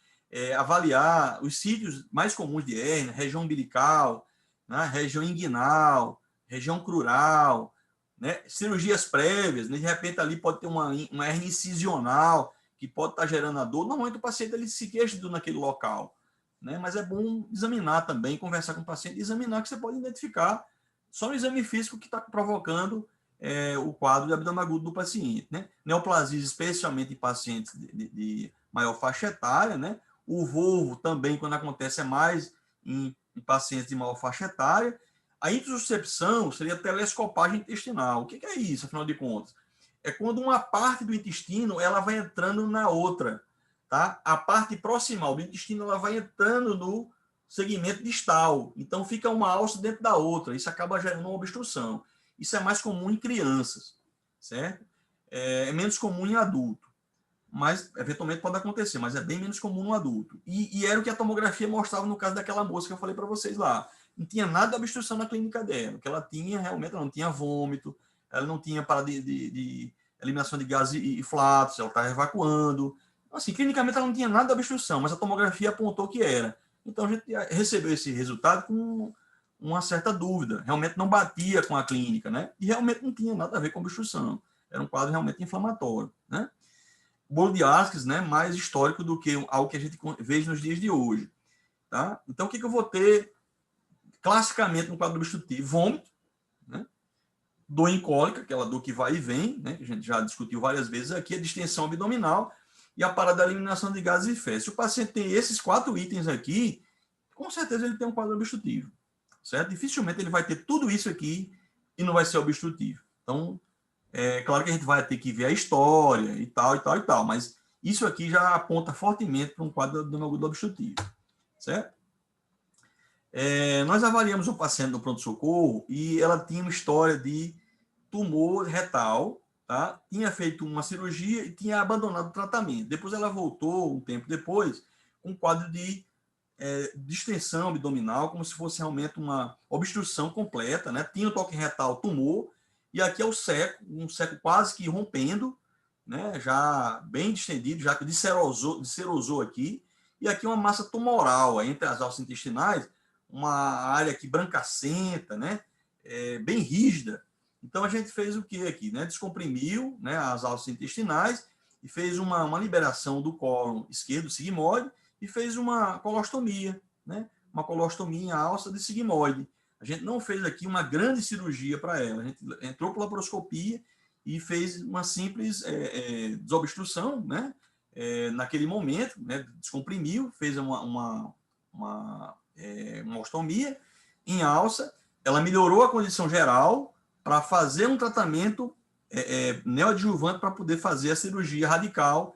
Avaliar os sítios mais comuns de hérnia, região umbilical, né? Região inguinal, região crural, né? Cirurgias prévias, né? De repente ali pode ter uma hérnia incisional, que pode estar gerando a dor. Normalmente o paciente ele se queixa de dor naquele local, né? Mas é bom examinar também, conversar com o paciente e examinar, que você pode identificar só no exame físico que está provocando o quadro de abdômen agudo do paciente, né? Neoplasias, especialmente em pacientes de maior faixa etária, né? O volvo também, quando acontece, é mais em em pacientes de maior faixa etária. A intussuscepção seria telescopagem intestinal. O que é isso, afinal de contas? É quando uma parte do intestino ela vai entrando na outra. Tá? A parte proximal do intestino ela vai entrando no segmento distal. Então, fica uma alça dentro da outra. Isso acaba gerando uma obstrução. Isso é mais comum em crianças, certo? É menos comum em adulto. Mas, eventualmente, pode acontecer, mas é bem menos comum no adulto. E era o que a tomografia mostrava no caso daquela moça que eu falei para vocês lá. Não tinha nada de obstrução na clínica dela. O que ela tinha, realmente, ela não tinha vômito, ela não tinha parada de eliminação de gases e flatos, ela estava evacuando. Assim, clinicamente, ela não tinha nada de obstrução, mas a tomografia apontou que era. Então, a gente recebeu esse resultado com uma certa dúvida. Realmente não batia com a clínica, né? E realmente não tinha nada a ver com obstrução. Era um quadro realmente inflamatório, né? Bolo de Askes, né, mais histórico do que algo que a gente vê nos dias de hoje. Tá? Então, o que eu vou ter classicamente no quadro obstrutivo? Vômito, né? Dor incólica, aquela dor que vai e vem, né? Que a gente já discutiu várias vezes aqui, a distensão abdominal e a parada da eliminação de gases e fezes. Se o paciente tem esses 4 itens aqui, com certeza ele tem um quadro obstrutivo, certo? Dificilmente ele vai ter tudo isso aqui e não vai ser obstrutivo. Então, é claro que a gente vai ter que ver a história e tal, mas isso aqui já aponta fortemente para um quadro de agudo obstrutivo, certo? Nós avaliamos o paciente no pronto-socorro e ela tinha uma história de tumor retal, tá? Tinha feito uma cirurgia e tinha abandonado o tratamento. Depois ela voltou, um tempo depois, com um quadro de distensão abdominal, como se fosse realmente uma obstrução completa, né? Tinha o toque retal, tumor, e aqui é o seco, um seco quase que rompendo, né? Já bem distendido, já que descerosou aqui, e aqui uma massa tumoral entre as alças intestinais, uma área aqui brancacenta, né? Bem rígida. Então a gente fez o que aqui, né? Descomprimiu, né, as alças intestinais e fez uma liberação do cólon esquerdo sigmoide e fez uma colostomia, né? Uma colostomia em alça de sigmoide. A gente não fez aqui uma grande cirurgia para ela. A gente entrou por laparoscopia e fez uma simples desobstrução, né? Naquele momento, né? Descomprimiu, fez uma ostomia em alça. Ela melhorou a condição geral para fazer um tratamento neoadjuvante para poder fazer a cirurgia radical.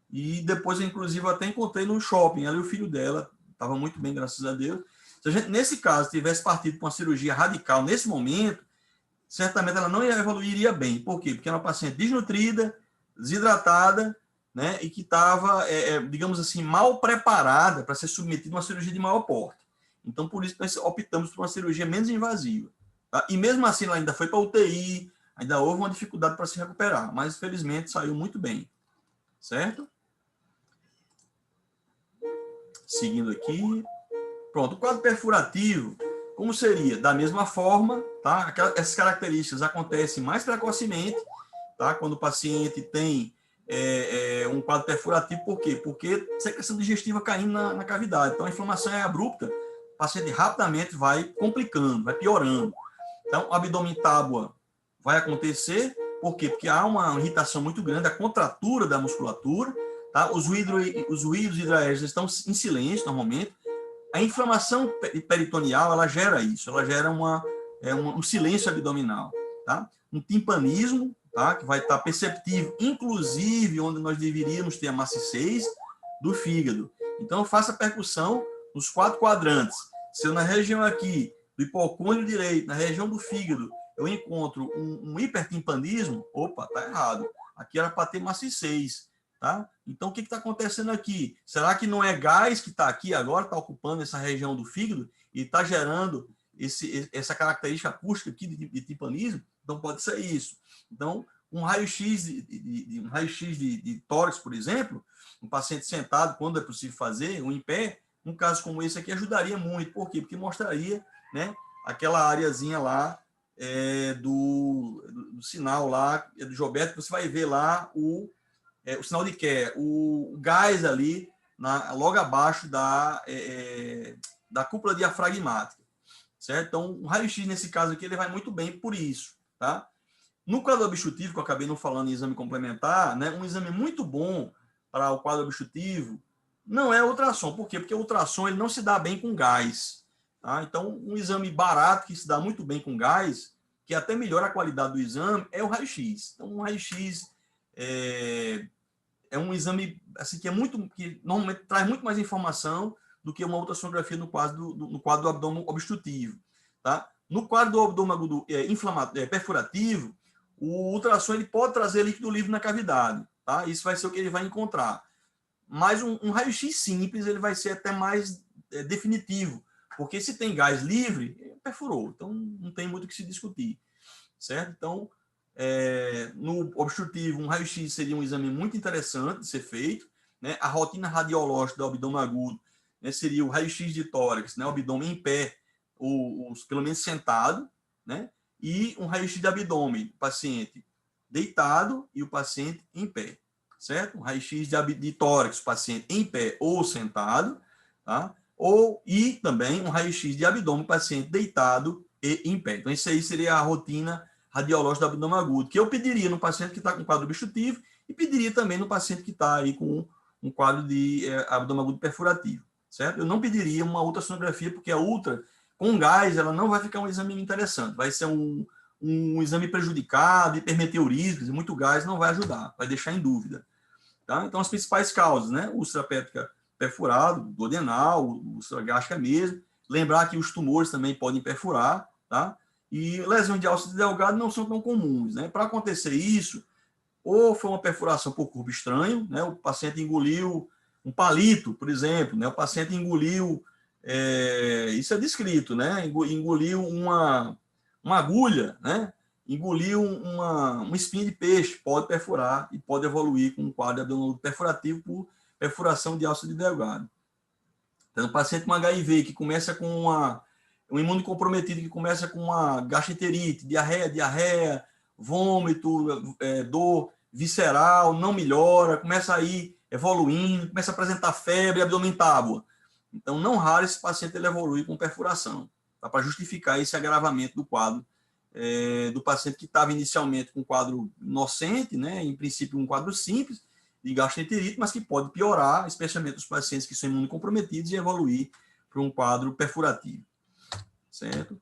E depois, inclusive, eu até encontrei no shopping. Ela e o filho dela estava muito bem, graças a Deus. Se a gente, nesse caso, tivesse partido para uma cirurgia radical nesse momento, certamente ela não evoluiria bem. Por quê? Porque era uma paciente desnutrida, desidratada, né, e que estava, digamos assim, mal preparada para ser submetida a uma cirurgia de maior porte. Então, por isso, nós optamos por uma cirurgia menos invasiva. Tá? E mesmo assim, ela ainda foi para a UTI, ainda houve uma dificuldade para se recuperar, mas, felizmente, saiu muito bem. Certo? Seguindo aqui. Pronto, o quadro perfurativo, como seria? Da mesma forma, tá? Essas características acontecem mais precocemente, tá? Quando o paciente tem um quadro perfurativo, por quê? Porque secreção digestiva caindo na cavidade. Então, a inflamação é abrupta, o paciente rapidamente vai complicando, vai piorando. Então, o abdômen tábua vai acontecer, por quê? Porque há uma irritação muito grande, a contratura da musculatura, tá? Os ruídos hidraérgicos estão em silêncio, normalmente. A inflamação peritoneal, ela gera isso, ela gera um silêncio abdominal, tá? Um timpanismo, tá? Que vai estar perceptível, inclusive onde nós deveríamos ter a maciez do fígado. Então, faça percussão nos 4 quadrantes. Se eu na região aqui do hipocôndrio direito, na região do fígado, eu encontro um hipertimpanismo, opa, tá errado. Aqui era para ter maciez. Tá? Então, o que está acontecendo aqui? Será que não é gás que está aqui agora, está ocupando essa região do fígado e está gerando essa característica acústica aqui de timpanismo? Então, pode ser isso. Então, um raio-x de tórax, por exemplo, um paciente sentado, quando é possível fazer, um em pé, um caso como esse aqui ajudaria muito. Por quê? Porque mostraria, né, aquela areazinha lá do sinal lá, do Joberto, você vai ver lá o sinal de Kerr, o gás ali logo abaixo da cúpula diafragmática, certo? Então, o raio-x nesse caso aqui, ele vai muito bem por isso, tá? No quadro obstrutivo, que eu acabei não falando em exame complementar, né, um exame muito bom para o quadro obstrutivo não é ultrassom. Por quê? Porque o ultrassom ele não se dá bem com gás. Tá? Então, um exame barato que se dá muito bem com gás, que até melhora a qualidade do exame, é o raio-x. Então, um raio-x é um exame assim, que normalmente traz muito mais informação do que uma ultrassonografia no quadro do abdômen obstrutivo. Tá? No quadro do abdômen agudo perfurativo, o ultrassom ele pode trazer líquido livre na cavidade. Tá? Isso vai ser o que ele vai encontrar. Mas um raio-x simples ele vai ser até mais definitivo, porque se tem gás livre, perfurou. Então, não tem muito o que se discutir. Certo? Então, no obstrutivo, um raio-x seria um exame muito interessante de ser feito. Né? A rotina radiológica do abdômen agudo, né, seria o raio-x de tórax, né, o abdômen em pé, ou pelo menos sentado, né? E um raio-x de abdômen, o paciente deitado e o paciente em pé. Certo? Um raio-x de tórax, o paciente em pé ou sentado, tá? E também um raio-x de abdômen, o paciente deitado e em pé. Então, isso aí seria a rotina radiológica do abdômen agudo, que eu pediria no paciente que está com quadro obstrutivo e pediria também no paciente que está aí com um quadro de abdômen agudo perfurativo, certo? Eu não pediria uma ultrassonografia, porque a ultra, com gás, ela não vai ficar um exame interessante, vai ser um exame prejudicado, hipermeteorísmo, muito gás não vai ajudar, vai deixar em dúvida. Tá? Então, as principais causas, né? Úlcera péptica perfurado, duodenal, úlcera gástrica mesmo. Lembrar que os tumores também podem perfurar, tá? E lesões de ácido delgado não são tão comuns, né? Para acontecer isso, ou foi uma perfuração por curvo estranho, né? O paciente engoliu um palito, por exemplo, né? O paciente engoliu, isso é descrito, né? Engoliu uma agulha, né? Engoliu uma espinha de peixe, pode perfurar e pode evoluir com um quadro abdominal perfurativo por perfuração de ácido delgado. Então, o paciente com HIV que começa com um imunocomprometido que começa com uma gastroenterite, diarreia, vômito, dor visceral, não melhora, começa a ir evoluindo, começa a apresentar febre, abdômen tábua. Então, não raro esse paciente ele evolui com perfuração, tá? Para justificar esse agravamento do quadro do paciente que estava inicialmente com um quadro inocente, né? Em princípio um quadro simples, de gastroenterite, mas que pode piorar, especialmente os pacientes que são imunocomprometidos e evoluir para um quadro perfurativo. Certo?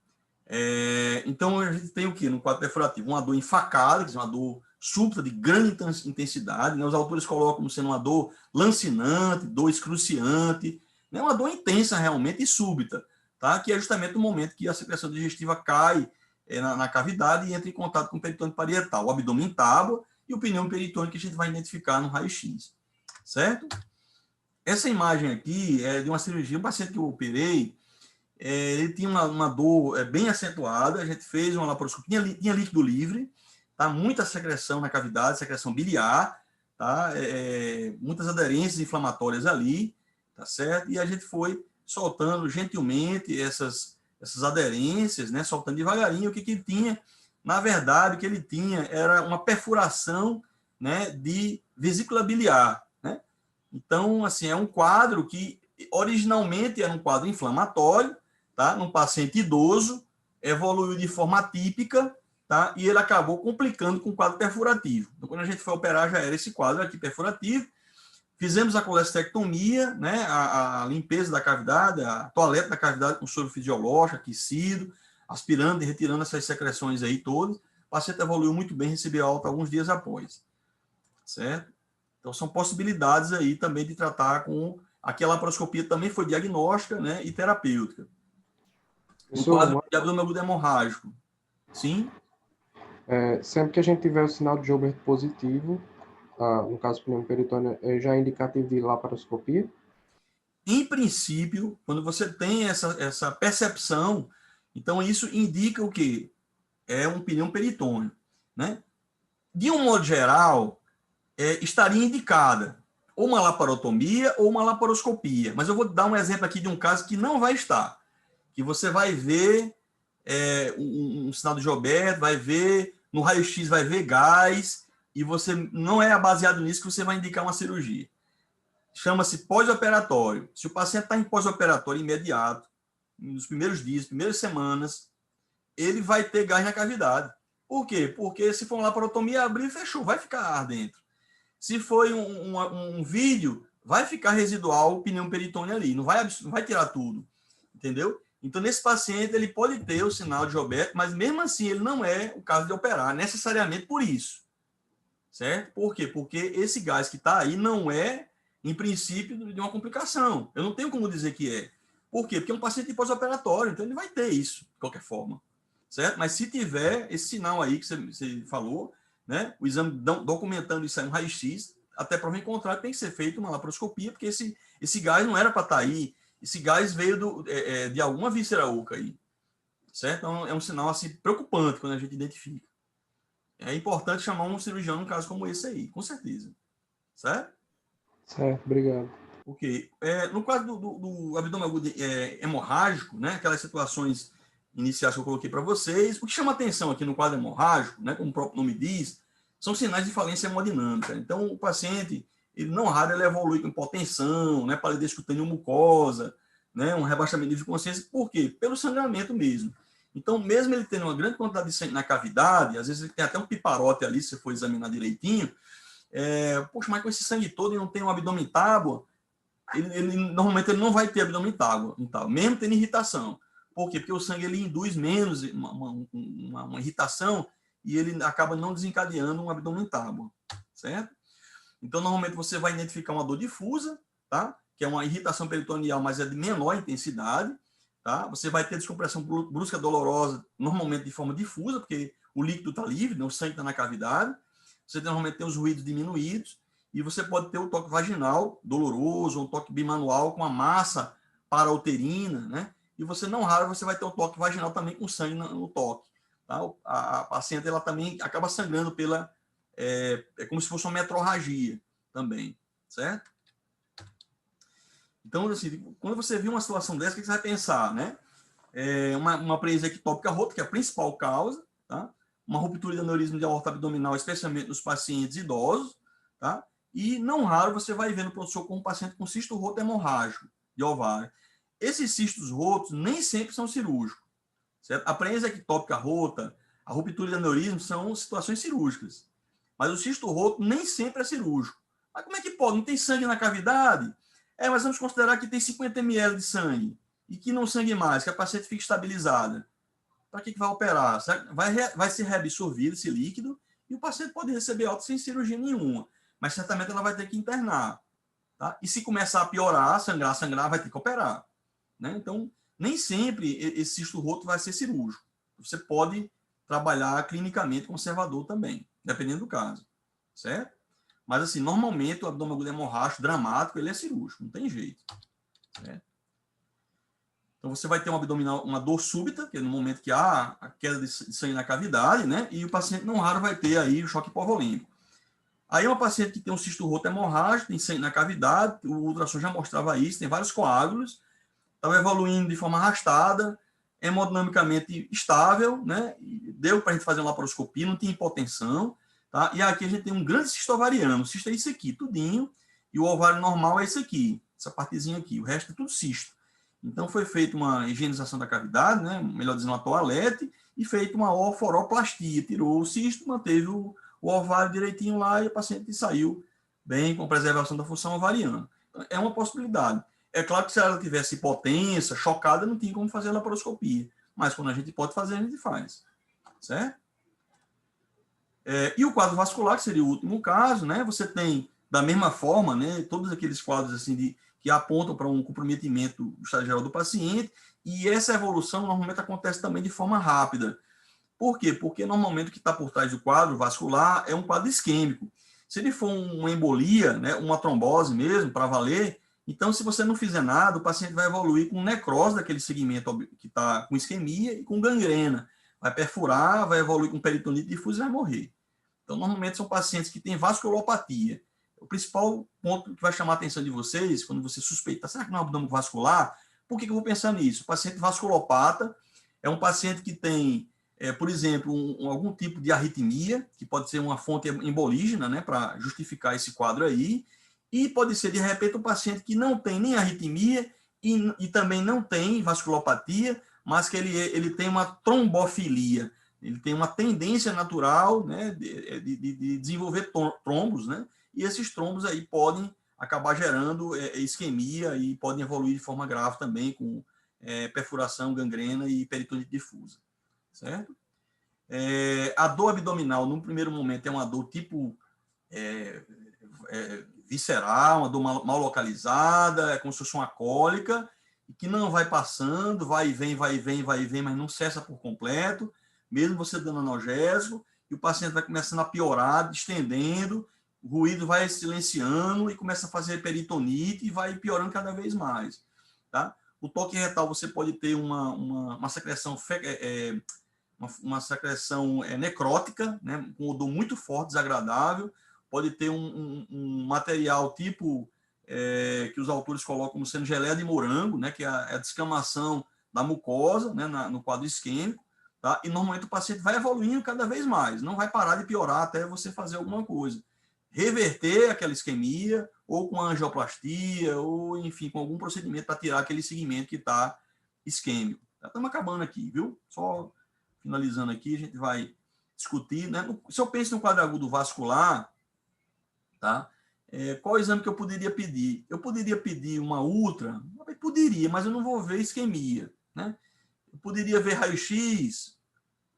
Então, a gente tem o que no quadro perfurativo? Uma dor enfacada, que é uma dor súbita de grande intensidade, né? Os autores colocam como sendo uma dor lancinante, dor excruciante, né? Uma dor intensa realmente e súbita, tá? Que é justamente o momento que a secreção digestiva cai na cavidade e entra em contato com o peritônio parietal, o abdômen em tábua e o pneu peritônio que a gente vai identificar no raio-x, certo? Essa imagem aqui é de uma cirurgia, um paciente que eu operei, ele tinha uma dor bem acentuada, a gente fez uma laparoscopia, tinha líquido livre, tá? Muita secreção na cavidade, secreção biliar, tá? Muitas aderências inflamatórias ali, tá certo? E a gente foi soltando gentilmente essas aderências, né? Soltando devagarinho. O que ele tinha? Na verdade, o que ele tinha era uma perfuração, né, de vesícula biliar, né? Então, assim, é um quadro que originalmente era um quadro inflamatório, tá? Num paciente idoso, evoluiu de forma atípica, tá? E ele acabou complicando com o quadro perfurativo. Então, quando a gente foi operar, já era esse quadro aqui perfurativo. Fizemos a colestectomia, né? A limpeza da cavidade, a toalete da cavidade com soro fisiológico, aquecido, aspirando e retirando essas secreções aí todas. O paciente evoluiu muito bem, recebeu alta alguns dias após. Certo? Então, são possibilidades aí também de tratar com... Aqui a laparoscopia também foi diagnóstica, né, e terapêutica. Um quadro de abdômen agudo hemorrágico. Sim? Sempre que a gente tiver o sinal de Joubert positivo, no caso pneu peritônio, já é indicativo de laparoscopia? Em princípio, quando você tem essa percepção, então isso indica o quê? É um pneu peritônio, né? De um modo geral, estaria indicada ou uma laparotomia ou uma laparoscopia. Mas eu vou dar um exemplo aqui de um caso que não vai estar. Que você vai ver um sinal de Joubert, vai ver, no raio-x vai ver gás, e você não é baseado nisso que você vai indicar uma cirurgia. Chama-se pós-operatório. Se o paciente está em pós-operatório imediato, nos primeiros dias, primeiras semanas, ele vai ter gás na cavidade. Por quê? Porque se for uma laparotomia, abrir e fechou, vai ficar ar dentro. Se foi um vídeo, vai ficar residual o pneu peritônio ali, não vai tirar tudo, entendeu? Então, nesse paciente, ele pode ter o sinal diabético, mas mesmo assim, ele não é o caso de operar, necessariamente por isso. Certo? Por quê? Porque esse gás que está aí não é, em princípio, de uma complicação. Eu não tenho como dizer que é. Por quê? Porque é um paciente pós-operatório, então ele vai ter isso, de qualquer forma. Certo? Mas se tiver esse sinal aí que você falou, né, o exame documentando isso aí, um raio-x, até prova em contrário, tem que ser feito uma laparoscopia, porque esse gás não era para estar aí. Esse gás veio de alguma víscera oca aí. Certo? Então, é um sinal assim, preocupante quando a gente identifica. É importante chamar um cirurgião num caso como esse aí, com certeza. Certo? Certo, obrigado. Porque no caso do abdômen agudo hemorrágico, né, aquelas situações iniciais que eu coloquei para vocês, o que chama atenção aqui no quadro hemorrágico, né, como o próprio nome diz, são sinais de falência hemodinâmica. Então, o paciente, ele não raro, ele evolui com hipotensão, né, palidez cutânea mucosa, né, um rebaixamento de consciência. Por quê? Pelo sangramento mesmo. Então, mesmo ele tendo uma grande quantidade de sangue na cavidade, às vezes ele tem até um piparote ali, se for examinar direitinho, poxa, mas com esse sangue todo e não tem um abdômen tábua, normalmente ele não vai ter abdômen tábua, mesmo tendo irritação. Por quê? Porque o sangue ele induz menos uma irritação e ele acaba não desencadeando um abdômen tábua, certo? Então, normalmente você vai identificar uma dor difusa, tá? Que é uma irritação peritoneal, mas é de menor intensidade, tá? Você vai ter descompressão brusca dolorosa, normalmente de forma difusa, porque o líquido está livre, né? O sangue está na cavidade. Você normalmente tem os ruídos diminuídos e você pode ter o toque vaginal doloroso, um toque bimanual com a massa parauterina, né? E você não raro você vai ter o toque vaginal também com sangue no toque, tá? A paciente ela também acaba sangrando pela como se fosse uma metrorragia também, certo? Então, assim, quando você viu uma situação dessa, o que você vai pensar, né? Uma paralisia ectópica rota, que é a principal causa, tá? Uma ruptura de aneurisma de aorta abdominal, especialmente nos pacientes idosos, tá? E não raro você vai ver no pronto-socorro um paciente com cisto roto hemorrágico de ovário. Esses cistos rotos nem sempre são cirúrgicos, certo? A paralisia ectópica rota, a ruptura de aneurisma são situações cirúrgicas. Mas o cisto roto nem sempre é cirúrgico. Mas como é que pode? Não tem sangue na cavidade? Mas vamos considerar que tem 50 ml de sangue e que não sangue mais, que a paciente fica estabilizada. Para que vai operar? Vai ser reabsorvido esse líquido e o paciente pode receber alta sem cirurgia nenhuma. Mas certamente ela vai ter que internar. Tá? E se começar a piorar, sangrar, vai ter que operar. Né? Então, nem sempre esse cisto roto vai ser cirúrgico. Você pode trabalhar clinicamente conservador também, dependendo do caso. Certo? Mas, assim, normalmente o abdômen agudo hemorrágico dramático, ele é cirúrgico, não tem jeito. Certo? Então, você vai ter uma dor súbita, que é no momento que há a queda de sangue na cavidade, né? E o paciente não raro vai ter aí o choque hipovolêmico. Aí, uma paciente que tem um cisto roto hemorrágico, tem sangue na cavidade, o ultrassom já mostrava isso, tem vários coágulos, estava evoluindo de forma arrastada, hemodinamicamente estável, né? Deu para a gente fazer uma laparoscopia, não tinha hipotensão, tá? E aqui a gente tem um grande cisto ovariano, o cisto é isso aqui, tudinho, e o ovário normal é esse aqui, essa partezinha aqui, o resto é tudo cisto. Então foi feita uma higienização da cavidade, né? Melhor dizendo, uma toalete, e feita uma oforoplastia, tirou o cisto, manteve o ovário direitinho lá e o paciente saiu bem com preservação da função ovariana. Então, é uma possibilidade. É claro que se ela tivesse hipotensa, chocada, não tinha como fazer a laparoscopia. Mas quando a gente pode fazer, a gente faz. Certo? E o quadro vascular, que seria o último caso, né? Você tem, da mesma forma, né, todos aqueles quadros assim, que apontam para um comprometimento do estado geral do paciente, e essa evolução normalmente acontece também de forma rápida. Por quê? Porque normalmente o que está por trás do quadro vascular é um quadro isquêmico. Se ele for uma embolia, né, uma trombose mesmo, para valer, então, se você não fizer nada, o paciente vai evoluir com necrose daquele segmento que está com isquemia e com gangrena. Vai perfurar, vai evoluir com peritonite difusa e vai morrer. Então, normalmente são pacientes que têm vasculopatia. O principal ponto que vai chamar a atenção de vocês, quando você suspeita, será que não é um abdômen vascular? Por que eu vou pensar nisso? O paciente vasculopata é um paciente que tem, por exemplo, algum tipo de arritmia, que pode ser uma fonte embolígena, né, para justificar esse quadro aí, e pode ser, de repente, um paciente que não tem nem arritmia e também não tem vasculopatia, mas que ele tem uma trombofilia. Ele tem uma tendência natural, né, de desenvolver trombos, né? E esses trombos aí podem acabar gerando isquemia e podem evoluir de forma grave também, com perfuração, gangrena e peritonite difusa, certo? A dor abdominal, no primeiro momento, é uma dor tipo visceral, uma dor mal localizada, é como se fosse uma cólica, que não vai passando, vai e vem, vai e vem, vai e vem, mas não cessa por completo, mesmo você dando analgésico, e o paciente vai começando a piorar, estendendo, o ruído vai silenciando e começa a fazer peritonite e vai piorando cada vez mais, tá? O toque retal, você pode ter uma secreção uma secreção necrótica, né, com odor muito forte, desagradável, pode ter um material tipo que os autores colocam como sendo geleia de morango, né, que é a descamação da mucosa, né, no quadro isquêmico, tá? E normalmente o paciente vai evoluindo cada vez mais, não vai parar de piorar até você fazer alguma coisa. Reverter aquela isquemia, ou com angioplastia, ou enfim, com algum procedimento para tirar aquele segmento que está isquêmico. Já estamos acabando aqui, viu? Só finalizando aqui, a gente vai discutir, né? Se eu penso no quadro agudo vascular, tá? Qual exame que eu poderia pedir? Eu poderia pedir uma ultra? Poderia, mas eu não vou ver isquemia, né? Eu poderia ver raio-x?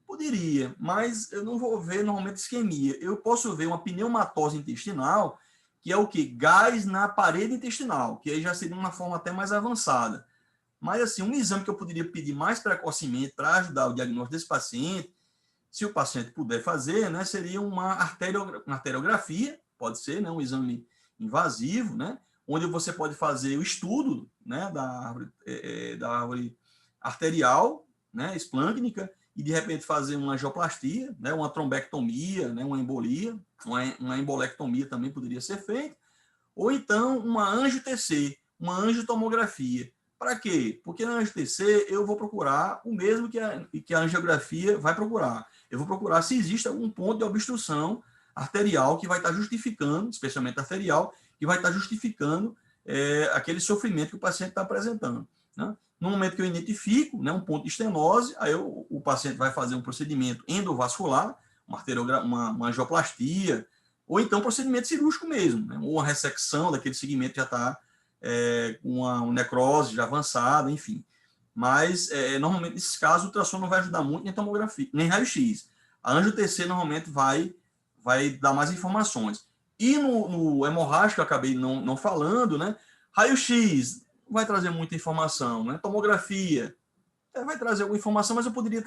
Poderia, mas eu não vou ver normalmente isquemia. Eu posso ver uma pneumatose intestinal, que é o quê? Gás na parede intestinal, que aí já seria uma forma até mais avançada. Mas, assim, um exame que eu poderia pedir mais precocemente para ajudar o diagnóstico desse paciente, se o paciente puder fazer, né, seria uma arteriografia, pode ser, né, um exame invasivo, né, onde você pode fazer o estudo, né, da árvore arterial, né, esplâncnica, e de repente fazer uma angioplastia, né, uma trombectomia, né, uma embolia, uma embolectomia também poderia ser feita, ou então uma angio-TC, uma angiotomografia. Para quê? Porque na angio-TC eu vou procurar o mesmo que a angiografia vai procurar. Eu vou procurar se existe algum ponto de obstrução arterial que vai estar justificando, especialmente arterial, que vai estar justificando aquele sofrimento que o paciente está apresentando, né? No momento que eu identifico, né, um ponto de estenose, aí o paciente vai fazer um procedimento endovascular, uma angioplastia, ou então procedimento cirúrgico mesmo, né? Ou uma ressecção daquele segmento que já está com uma necrose já avançada, enfim. Mas, normalmente, nesses casos, o ultrassom não vai ajudar muito, nem tomografia, nem raio-x. A angio-TC, normalmente, vai dar mais informações. E no hemorrágico, que eu acabei não falando, né? Raio-x vai trazer muita informação, né? Tomografia vai trazer alguma informação, mas eu poderia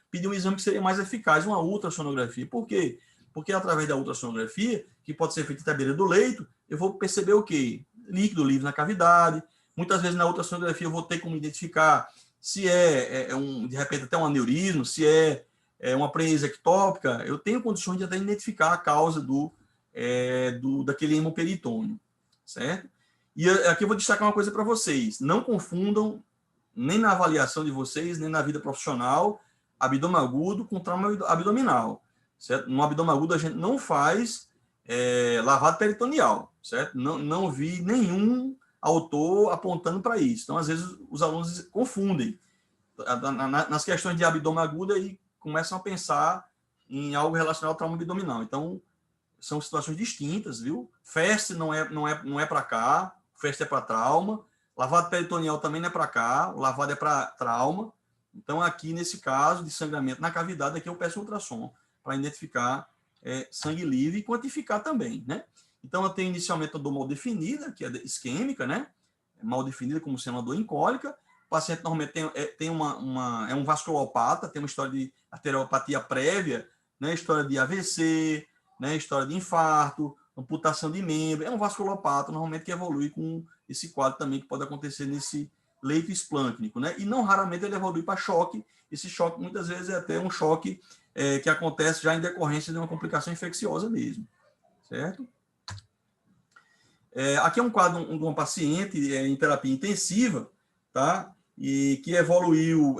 pedir um exame que seria mais eficaz, uma ultrassonografia. Por quê? Porque através da ultrassonografia, que pode ser feita à beira do leito, eu vou perceber o quê? Líquido livre na cavidade. Muitas vezes na ultrassonografia eu vou ter como identificar se de repente até um aneurisma, se é uma prenese ectópica. Eu tenho condições de até identificar a causa daquele hemoperitônio, certo? E aqui eu vou destacar uma coisa para vocês. Não confundam, nem na avaliação de vocês, nem na vida profissional, abdômen agudo com trauma abdominal, certo? No abdômen agudo a gente não faz lavado peritoneal, certo? Não vi nenhum autor apontando para isso. Então, às vezes, os alunos confundem. Nas questões de abdômen agudo, aí começam a pensar em algo relacionado ao trauma abdominal. Então, são situações distintas, viu? FEST não é para cá, FEST é para trauma, lavado peritoneal também não é para cá, o lavado é para trauma. Então, aqui, nesse caso de sangramento na cavidade, aqui eu peço ultrassom para identificar sangue livre e quantificar também, né? Então, eu tenho inicialmente a dor mal definida, que é isquêmica, né? Mal definida como sendo uma dor incólica. O paciente normalmente tem um vasculopata, tem uma história de arteriopatia prévia, né? História de AVC, né? História de infarto, amputação de membro. É um vasculopata, normalmente, que evolui com esse quadro também que pode acontecer nesse leito esplâncnico, né? E não raramente ele evolui para choque. Esse choque, muitas vezes, é até um choque que acontece já em decorrência de uma complicação infecciosa mesmo, certo? Aqui é um quadro de uma paciente em terapia intensiva, tá? E que evoluiu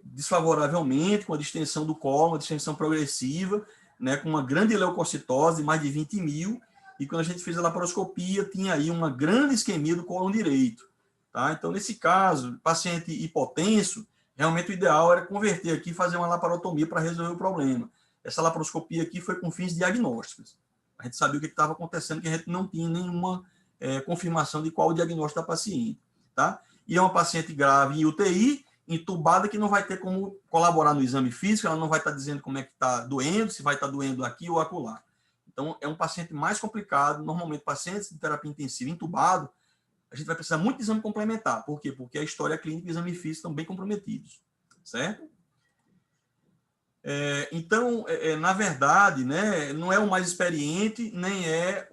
desfavoravelmente, com a distensão do colo, uma distensão progressiva, né, com uma grande leucocitose, mais de 20 mil, e quando a gente fez a laparoscopia, tinha aí uma grande isquemia do colo direito. Tá? Então, nesse caso, paciente hipotenso, realmente o ideal era converter aqui e fazer uma laparotomia para resolver o problema. Essa laparoscopia aqui foi com fins diagnósticos. A gente sabia o que estava acontecendo, que a gente não tinha nenhuma confirmação de qual o diagnóstico da paciente. Tá? e é uma paciente grave em UTI, entubada, que não vai ter como colaborar no exame físico, ela não vai estar dizendo como é que está doendo, se vai estar doendo aqui ou acolá. Então, é um paciente mais complicado. Normalmente, pacientes de terapia intensiva entubado, a gente vai precisar muito de exame complementar. Por quê? Porque a história clínica e o exame físico estão bem comprometidos, certo? Então, na verdade, né, não é o mais experiente, nem é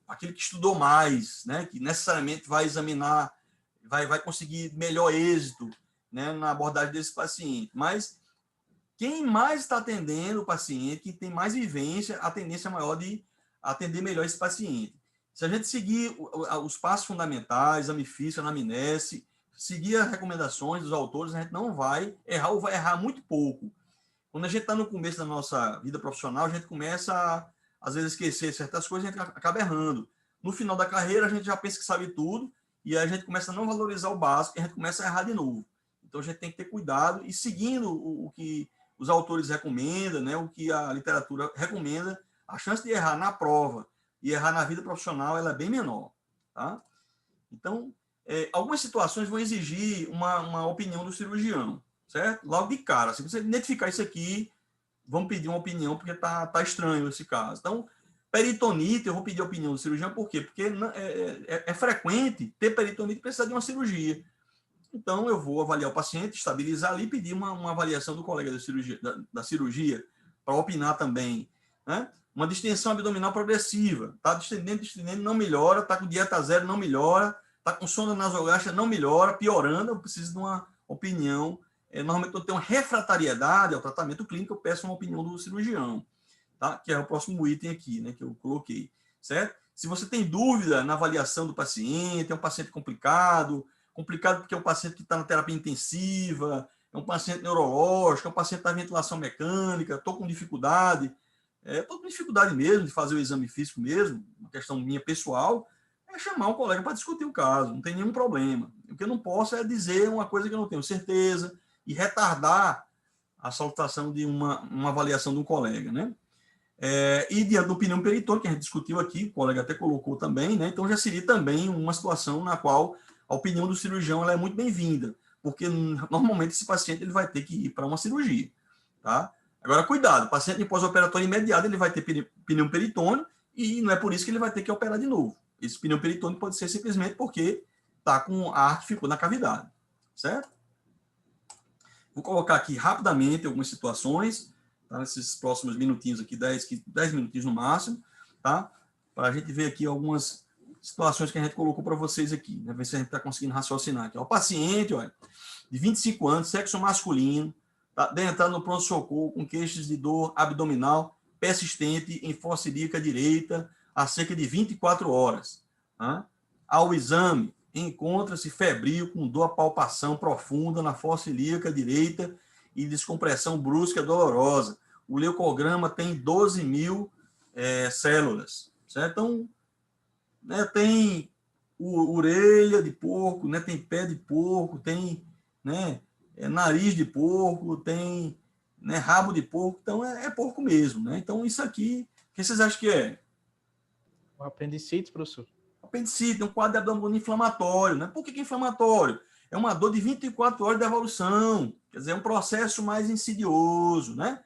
aquele que estudou mais, né, que necessariamente vai examinar, vai conseguir melhor êxito, né, na abordagem desse paciente. Mas quem mais está atendendo o paciente, quem tem mais vivência, a tendência maior de atender melhor esse paciente. Se a gente seguir os passos fundamentais, exame físico, anamnese, seguir as recomendações dos autores, a gente não vai errar ou vai errar muito pouco. Quando a gente está no começo da nossa vida profissional, a gente começa a, às vezes, esquecer certas coisas e a gente acaba errando. No final da carreira, a gente já pensa que sabe tudo e a gente começa a não valorizar o básico e a gente começa a errar de novo. Então, a gente tem que ter cuidado e seguindo o que os autores recomendam, né, o que a literatura recomenda, a chance de errar na prova e errar na vida profissional ela é bem menor. Tá? Então, algumas situações vão exigir uma opinião do cirurgião, certo? Logo de cara, se você identificar isso aqui, vamos pedir uma opinião, porque tá estranho esse caso. Então, peritonite, eu vou pedir a opinião do cirurgião, por quê? Porque é frequente ter peritonite e precisar de uma cirurgia. Então, eu vou avaliar o paciente, estabilizar ali, pedir uma avaliação do colega da cirurgia para opinar também, né? Uma distensão abdominal progressiva, tá distendendo, não melhora, tá com dieta zero, não melhora, tá com sonda nasogástrica, não melhora, piorando, eu preciso de uma opinião. Normalmente, eu tenho uma refratariedade ao tratamento clínico, eu peço uma opinião do cirurgião, tá? Que é o próximo item aqui, né, que eu coloquei, certo? Se você tem dúvida na avaliação do paciente, é um paciente complicado porque é um paciente que está na terapia intensiva, é um paciente neurológico, é um paciente da ventilação mecânica, estou com dificuldade, estou com dificuldade mesmo de fazer o exame físico mesmo, uma questão minha pessoal, é chamar um colega para discutir o caso, não tem nenhum problema. O que eu não posso é dizer uma coisa que eu não tenho certeza e retardar a solicitação de uma avaliação de um colega, né? E diante da opinião peritônica, que a gente discutiu aqui, o colega até colocou também, né? Então já seria também uma situação na qual a opinião do cirurgião ela é muito bem-vinda, porque normalmente esse paciente ele vai ter que ir para uma cirurgia, tá? Agora, cuidado, o paciente em pós-operatório imediato ele vai ter pneu peritônio e não é por isso que ele vai ter que operar de novo. Esse pneu peritônio pode ser simplesmente porque está com a arte ficou na cavidade, certo? Vou colocar aqui rapidamente algumas situações, tá? Nesses próximos minutinhos aqui, 10 minutinhos no máximo, tá? Para a gente ver aqui algumas situações que a gente colocou para vocês aqui, né? Ver se a gente está conseguindo raciocinar aqui. O paciente, olha, de 25 anos, sexo masculino, tá entrando no pronto-socorro com queixas de dor abdominal persistente em fossa ilíaca direita há cerca de 24 horas. Tá? Ao exame, encontra-se febril com dor à palpação profunda na fossa ilíaca direita e descompressão brusca dolorosa. O leucograma tem 12.000 células. Certo? Então, né, tem orelha de porco, né, tem pé de porco, tem, né, nariz de porco, tem, né, rabo de porco, então é porco mesmo. Né? Então, isso aqui, o que vocês acham que é? Um apendicite, professor. Apendicite, um quadro de abdômen inflamatório. Né? Por que inflamatório? É uma dor de 24 horas de evolução, quer dizer, é um processo mais insidioso, né?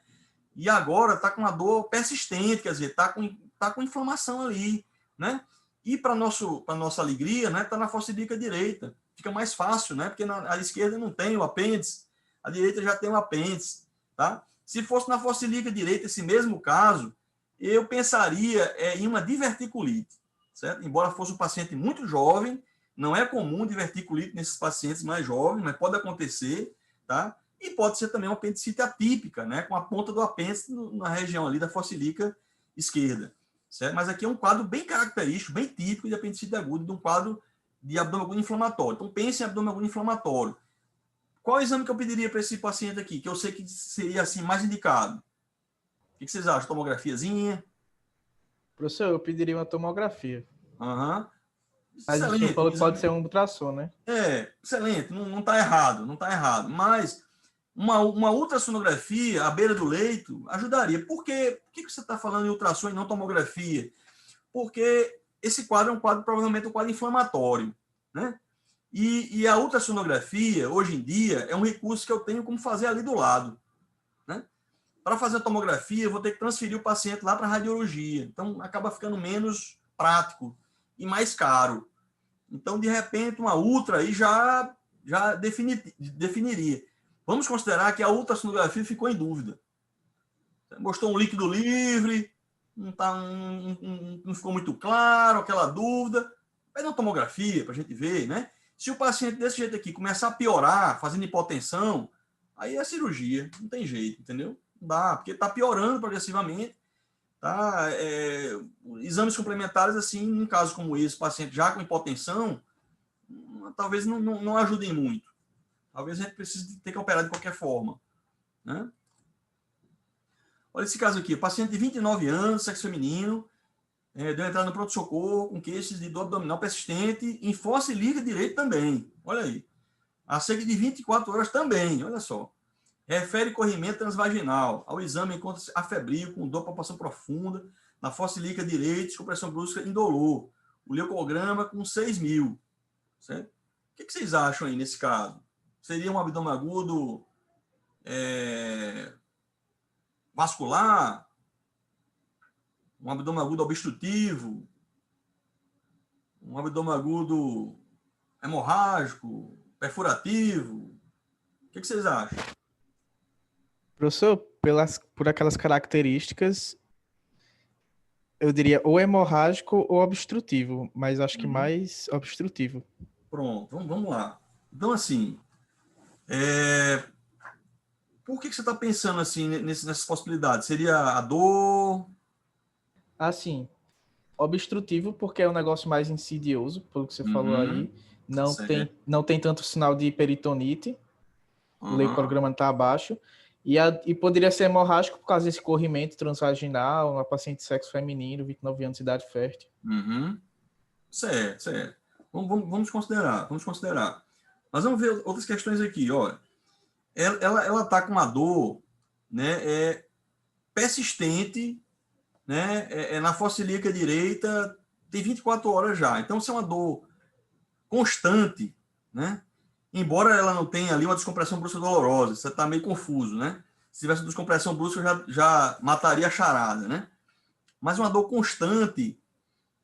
E agora está com uma dor persistente, quer dizer, está com inflamação ali, né? E para nossa alegria, né, está na fossa ilíaca direita. Fica mais fácil, né? Porque a esquerda não tem o apêndice, a direita já tem o apêndice, tá? Se fosse na fossa ilíaca direita esse mesmo caso, eu pensaria em uma diverticulite, certo? Embora fosse um paciente muito jovem, não é comum diverticulite nesses pacientes mais jovens, mas pode acontecer, tá? E pode ser também uma apendicite atípica, né? Com a ponta do apêndice na região ali da fossa ilíaca esquerda. Certo? Mas aqui é um quadro bem característico, bem típico de apendicite aguda, de um quadro de abdômen agudo inflamatório. Então, pense em abdômen agudo inflamatório. Qual exame que eu pediria para esse paciente aqui, que eu sei que seria assim mais indicado? O que vocês acham? Tomografiazinha? Professor, eu pediria uma tomografia. Aham. Mas o senhor falou que pode ser um ultrassom, né? Excelente, não está errado, não está errado. Mas uma ultrassonografia à beira do leito ajudaria. Por que você está falando em ultrassom e não tomografia? Porque esse quadro é um quadro, provavelmente um quadro inflamatório, né? E a ultrassonografia, hoje em dia, é um recurso que eu tenho como fazer ali do lado, né? Para fazer a tomografia, eu vou ter que transferir o paciente lá para a radiologia. Então, acaba ficando menos prático e mais caro. Então, de repente, uma ultra aí já definiria. Vamos considerar que a ultrassonografia ficou em dúvida. Mostrou um líquido livre, não ficou muito claro, aquela dúvida. Pede uma tomografia para a gente ver, né? Se o paciente desse jeito aqui começar a piorar, fazendo hipotensão, aí é cirurgia, não tem jeito, entendeu? Não dá, porque está piorando progressivamente. Tá? Exames complementares, assim, num caso como esse, paciente já com hipotensão, talvez não ajudem muito. Talvez a gente precise ter que operar de qualquer forma, né? Olha esse caso aqui, paciente de 29 anos, sexo feminino, deu entrada no pronto-socorro com queixas de dor abdominal persistente, em fossa ilíaca direita também. Olha aí. A cerca de 24 horas também, olha só. Refere corrimento transvaginal. Ao exame encontra-se afebril, com dor, palpação profunda, na fossa ilíaca direita, descompressão brusca indolor. O leucograma com 6.000. Certo? O que vocês acham aí nesse caso? Seria um abdômen agudo vascular? Um abdômen agudo obstrutivo? Um abdômen agudo hemorrágico? Perfurativo? O que vocês acham? Professor, por aquelas características, eu diria ou hemorrágico ou obstrutivo, mas acho que mais obstrutivo. Pronto, vamos lá. Então, assim, por que você está pensando assim nessas possibilidades? Seria a dor? Assim, obstrutivo porque é um negócio mais insidioso, pelo que você falou aí. Não tem tanto sinal de peritonite, o leucograma está abaixo. E poderia ser hemorrágico por causa desse corrimento transvaginal, uma paciente de sexo feminino, 29 anos de idade fértil. Certo. Vamos considerar. Mas vamos ver outras questões aqui. Olha, ela está com uma dor, né, persistente, né, na fossa ilíaca direita, tem 24 horas já. Então, se é uma dor constante, né, embora ela não tenha ali uma descompressão brusca dolorosa, você está meio confuso, né? Se tivesse descompressão brusca, já mataria a charada, né? Mas uma dor constante,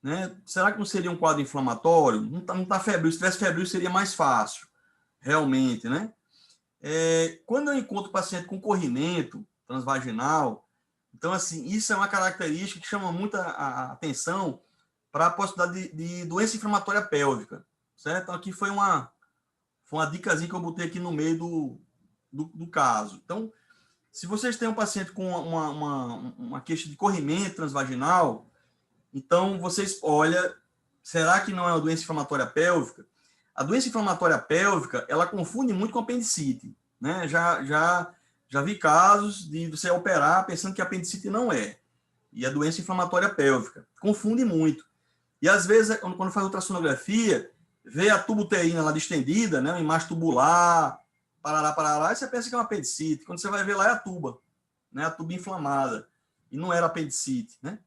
né? Será que não seria um quadro inflamatório? Não tá febril. Se tivesse febril, seria mais fácil, realmente, né? Quando eu encontro o paciente com corrimento transvaginal, então, assim, isso é uma característica que chama muito a atenção para a possibilidade de doença inflamatória pélvica, certo? Então, aqui foi uma dicasinha que eu botei aqui no meio do caso. Então, se vocês têm um paciente com uma queixa de corrimento transvaginal, então vocês olham, será que não é uma doença inflamatória pélvica? A doença inflamatória pélvica, ela confunde muito com apendicite, né? Já vi casos de você operar pensando que apendicite não é. E a doença inflamatória pélvica. Confunde muito. E às vezes, quando faz ultrassonografia, vê a tubuterina lá distendida, né? Uma imagem tubular, parará, e você pensa que é uma apendicite. Quando você vai ver lá é a tuba, né? A tuba inflamada. E não era apendicite, né?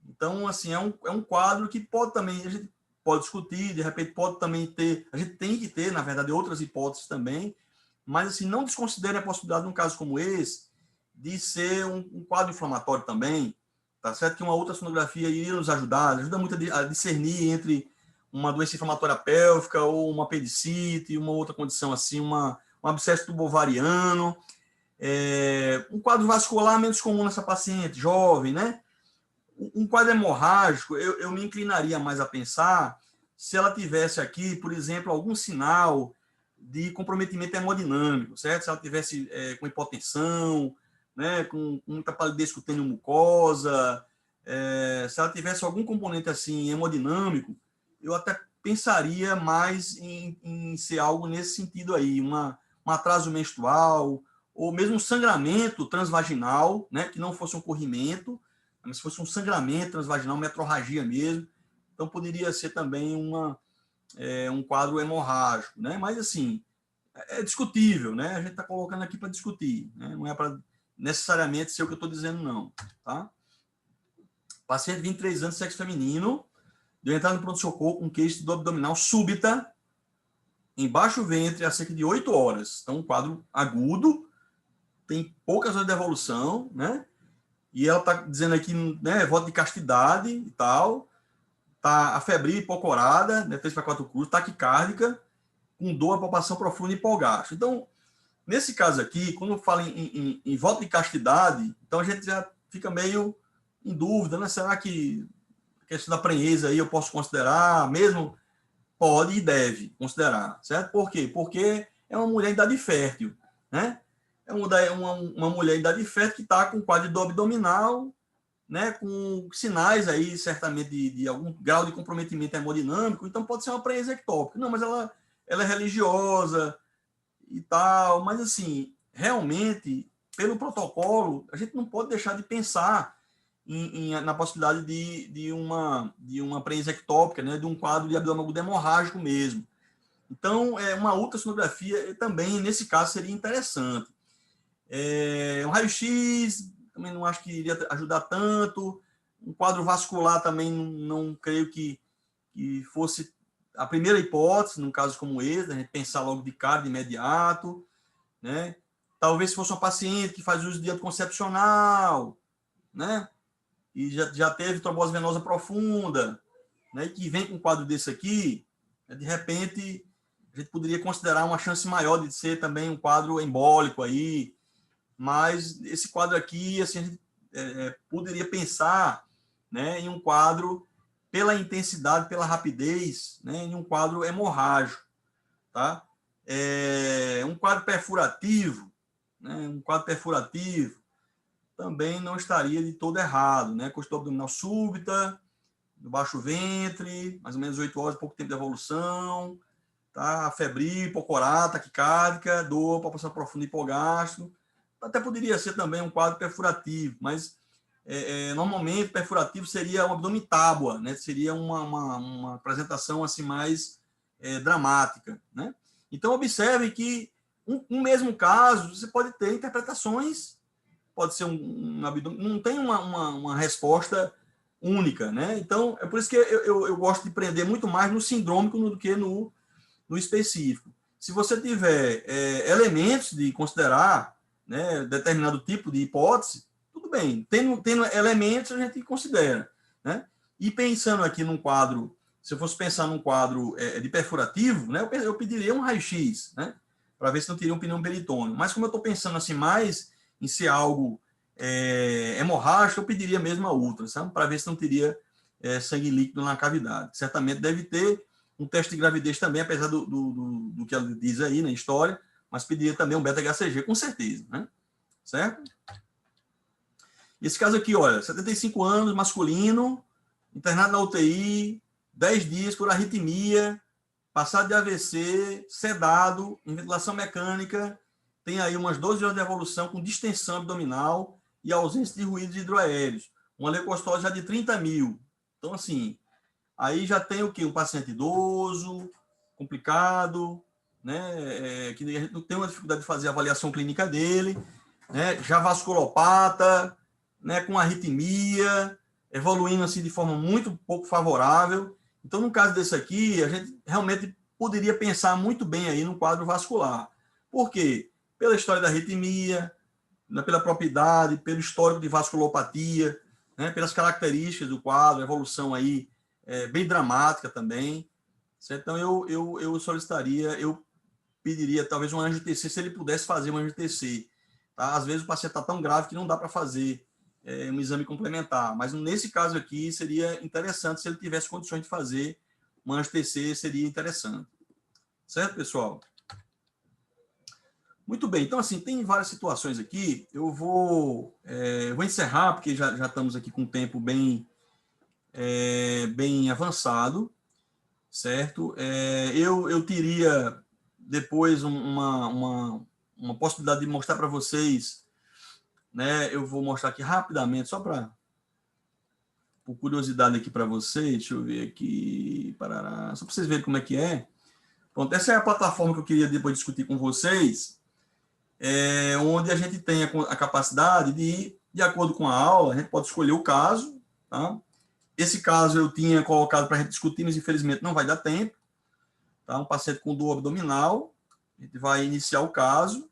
Então, assim, é um quadro que pode também, a gente pode discutir, de repente pode também ter, a gente tem que ter, na verdade, outras hipóteses também, mas, assim, não desconsidere a possibilidade, num caso como esse, de ser um quadro inflamatório também, tá certo? Que uma ultrassonografia iria nos ajudar, ajuda muito a discernir entre uma doença inflamatória pélvica ou uma apendicite, uma outra condição assim, um abscesso tubovariano, um quadro vascular menos comum nessa paciente, jovem, né? Um quadro hemorrágico, eu me inclinaria mais a pensar se ela tivesse aqui, por exemplo, algum sinal de comprometimento hemodinâmico, certo? Se ela tivesse com hipotensão, né, com muita palidez cutânea mucosa, se ela tivesse algum componente assim hemodinâmico, eu até pensaria mais em ser algo nesse sentido aí, um atraso menstrual, ou mesmo um sangramento transvaginal, né, que não fosse um corrimento, mas se fosse um sangramento transvaginal, metrorragia mesmo, então poderia ser também um quadro hemorrágico, né? Mas, assim, é discutível, né? A gente está colocando aqui para discutir, né? Não é para necessariamente ser o que eu estou dizendo, não, tá? Paciente de 23 anos, sexo feminino, deu entrada no pronto-socorro com queixa do abdominal súbita, em baixo ventre há cerca de 8 horas. Então, um quadro agudo, tem poucas horas de evolução, né? E ela está dizendo aqui, né, voto de castidade e tal, tá afebril, hipocorada, né, 3 para 4 cruzes, taquicárdica, com dor, palpação profunda e hipogasto. Então, nesse caso aqui, quando fala em voto de castidade, então a gente já fica meio em dúvida, né? Será que a questão da prenhez aí eu posso considerar mesmo? Pode e deve considerar, certo? Por quê? Porque é uma mulher em idade fértil, né? É uma mulher em idade fértil que está com quadro de dor abdominal, né? Com sinais aí, certamente, de algum grau de comprometimento hemodinâmico, então pode ser uma prenhez ectópica. Não, mas ela é religiosa e tal, mas assim, realmente, pelo protocolo, a gente não pode deixar de pensar na possibilidade de uma prenhez ectópica, né, de um quadro de abdômen agudo hemorrágico mesmo. Então, uma ultrassonografia também, nesse caso, seria interessante. Um raio-x, também não acho que iria ajudar tanto. Um quadro vascular também não creio que fosse a primeira hipótese, num caso como esse, a gente pensar logo de cara, de imediato, né? Talvez se fosse uma paciente que faz uso de anticoncepcional, né? E já teve trombose venosa profunda, né, e que vem com um quadro desse aqui, de repente, a gente poderia considerar uma chance maior de ser também um quadro embólico aí, mas esse quadro aqui, assim, a gente poderia pensar, né, em um quadro, pela intensidade, pela rapidez, né, em um quadro hemorrágico, tá? Um quadro perfurativo, né, também não estaria de todo errado, né? Costela abdominal súbita, do baixo ventre, mais ou menos 8 horas, pouco tempo de evolução, tá? Febril, hipocorata, taquicárdica, dor, palpação profunda e hipogástrico. Até poderia ser também um quadro perfurativo, mas normalmente perfurativo seria um abdômen tábua, né? Seria uma apresentação assim mais dramática, né? Então, observe que um mesmo caso, você pode ter interpretações, pode ser um abdômen, não tem uma resposta única, né? Então, é por isso que eu gosto de prender muito mais no sindrômico do que no específico. Se você tiver elementos de considerar, né, determinado tipo de hipótese, tudo bem. Tendo elementos, a gente considera, né? E pensando aqui num quadro, se eu fosse pensar num quadro de perfurativo, né, eu pediria um raio-x, né? Para ver se não teria um pneu peritônio. Mas como eu estou pensando assim mais em ser algo hemorrágico, eu pediria mesmo a ultra, sabe? Para ver se não teria sangue líquido na cavidade. Certamente deve ter um teste de gravidez também, apesar do que ela diz aí na história, mas pediria também um beta-HCG, com certeza, né? Certo? Esse caso aqui, olha, 75 anos, masculino, internado na UTI, 10 dias por arritmia, passado de AVC, sedado, em ventilação mecânica, tem aí umas 12 horas de evolução com distensão abdominal e ausência de ruídos hidroaéreos. Uma leucocitose já de 30 mil. Então, assim, aí já tem o quê? Um paciente idoso, complicado, né? Que a gente não tem uma dificuldade de fazer a avaliação clínica dele, né? Já vasculopata, né? Com arritmia, evoluindo assim de forma muito pouco favorável. Então, no caso desse aqui, a gente realmente poderia pensar muito bem aí no quadro vascular. Por quê? Pela história da arritmia, né? Pela propriedade, pelo histórico de vasculopatia, né? Pelas características do quadro, evolução aí bem dramática também. Certo? Então, eu solicitaria, eu pediria talvez um angio-TC, se ele pudesse fazer um angio-TC. Tá? Às vezes o paciente está tão grave que não dá para fazer um exame complementar, mas nesse caso aqui seria interessante se ele tivesse condições de fazer um angio-TC, seria interessante. Certo, pessoal? Muito bem, então assim, tem várias situações aqui, eu vou encerrar, porque já estamos aqui com um tempo bem avançado, certo? Eu teria depois uma possibilidade de mostrar para vocês, né? Eu vou mostrar aqui rapidamente, só por curiosidade aqui para vocês, deixa eu ver aqui, parará, só para vocês verem como é que é. Pronto, essa é a plataforma que eu queria depois discutir com vocês, onde a gente tem a capacidade de acordo com a aula, a gente pode escolher o caso, tá? Esse caso eu tinha colocado para a gente discutir, mas infelizmente não vai dar tempo. tá? Um paciente com dor abdominal, a gente vai iniciar o caso,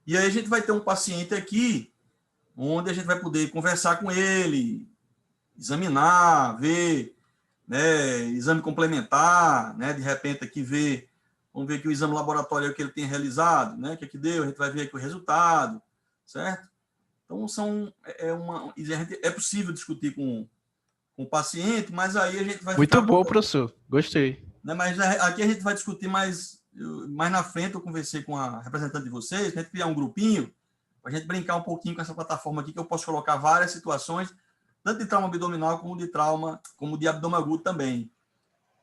e aí a gente vai ter um paciente aqui, onde a gente vai poder conversar com ele, examinar, ver, né, exame complementar, né, de repente aqui vamos ver aqui o exame laboratório que ele tem realizado, né, que deu, a gente vai ver aqui o resultado, certo? Então, é possível discutir com o paciente, mas aí a gente vai Muito bom, professor. Gostei. Né, mas aqui a gente vai discutir mais na frente. Eu conversei com a representante de vocês, para a gente criar um grupinho, para a gente brincar um pouquinho com essa plataforma aqui, que eu posso colocar várias situações, tanto de trauma abdominal como de abdômen agudo também.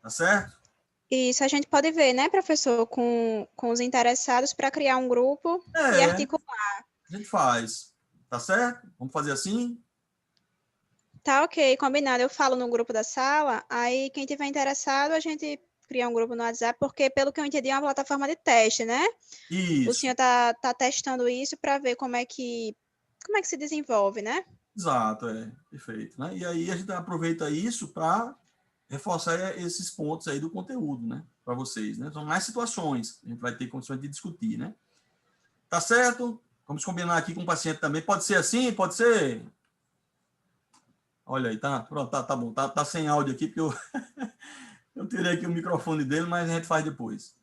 Tá certo? Isso, a gente pode ver, né, professor, com os interessados para criar um grupo e articular. A gente faz. Tá certo? Vamos fazer assim? Tá ok, combinado. Eu falo no grupo da sala, aí quem tiver interessado, a gente cria um grupo no WhatsApp, porque pelo que eu entendi é uma plataforma de teste, né? Isso. O senhor tá testando isso para ver como é que se desenvolve, né? Exato, perfeito. Né? E aí a gente aproveita isso para reforçar esses pontos aí do conteúdo, né? Para vocês, né? São mais situações, a gente vai ter condições de discutir, né? Tá certo? Vamos combinar aqui com o paciente também. Pode ser assim? Pode ser? Olha aí, tá? Pronto, tá bom. Tá sem áudio aqui, porque eu tirei aqui o microfone dele, mas a gente faz depois.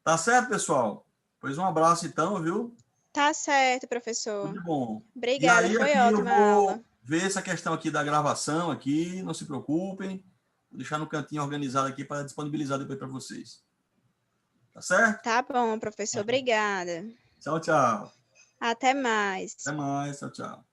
Tá certo, pessoal? Pois um abraço, então, viu? Tá certo, professor. Tudo bom. Obrigada, e aí, foi aqui ótima eu vou aula. ver essa questão aqui da gravação aqui, não se preocupem. Vou deixar no cantinho organizado aqui para disponibilizar depois para vocês. Tá certo? Tá bom, professor. Obrigada. Tchau, tchau. Até mais. Até mais. Tchau, tchau.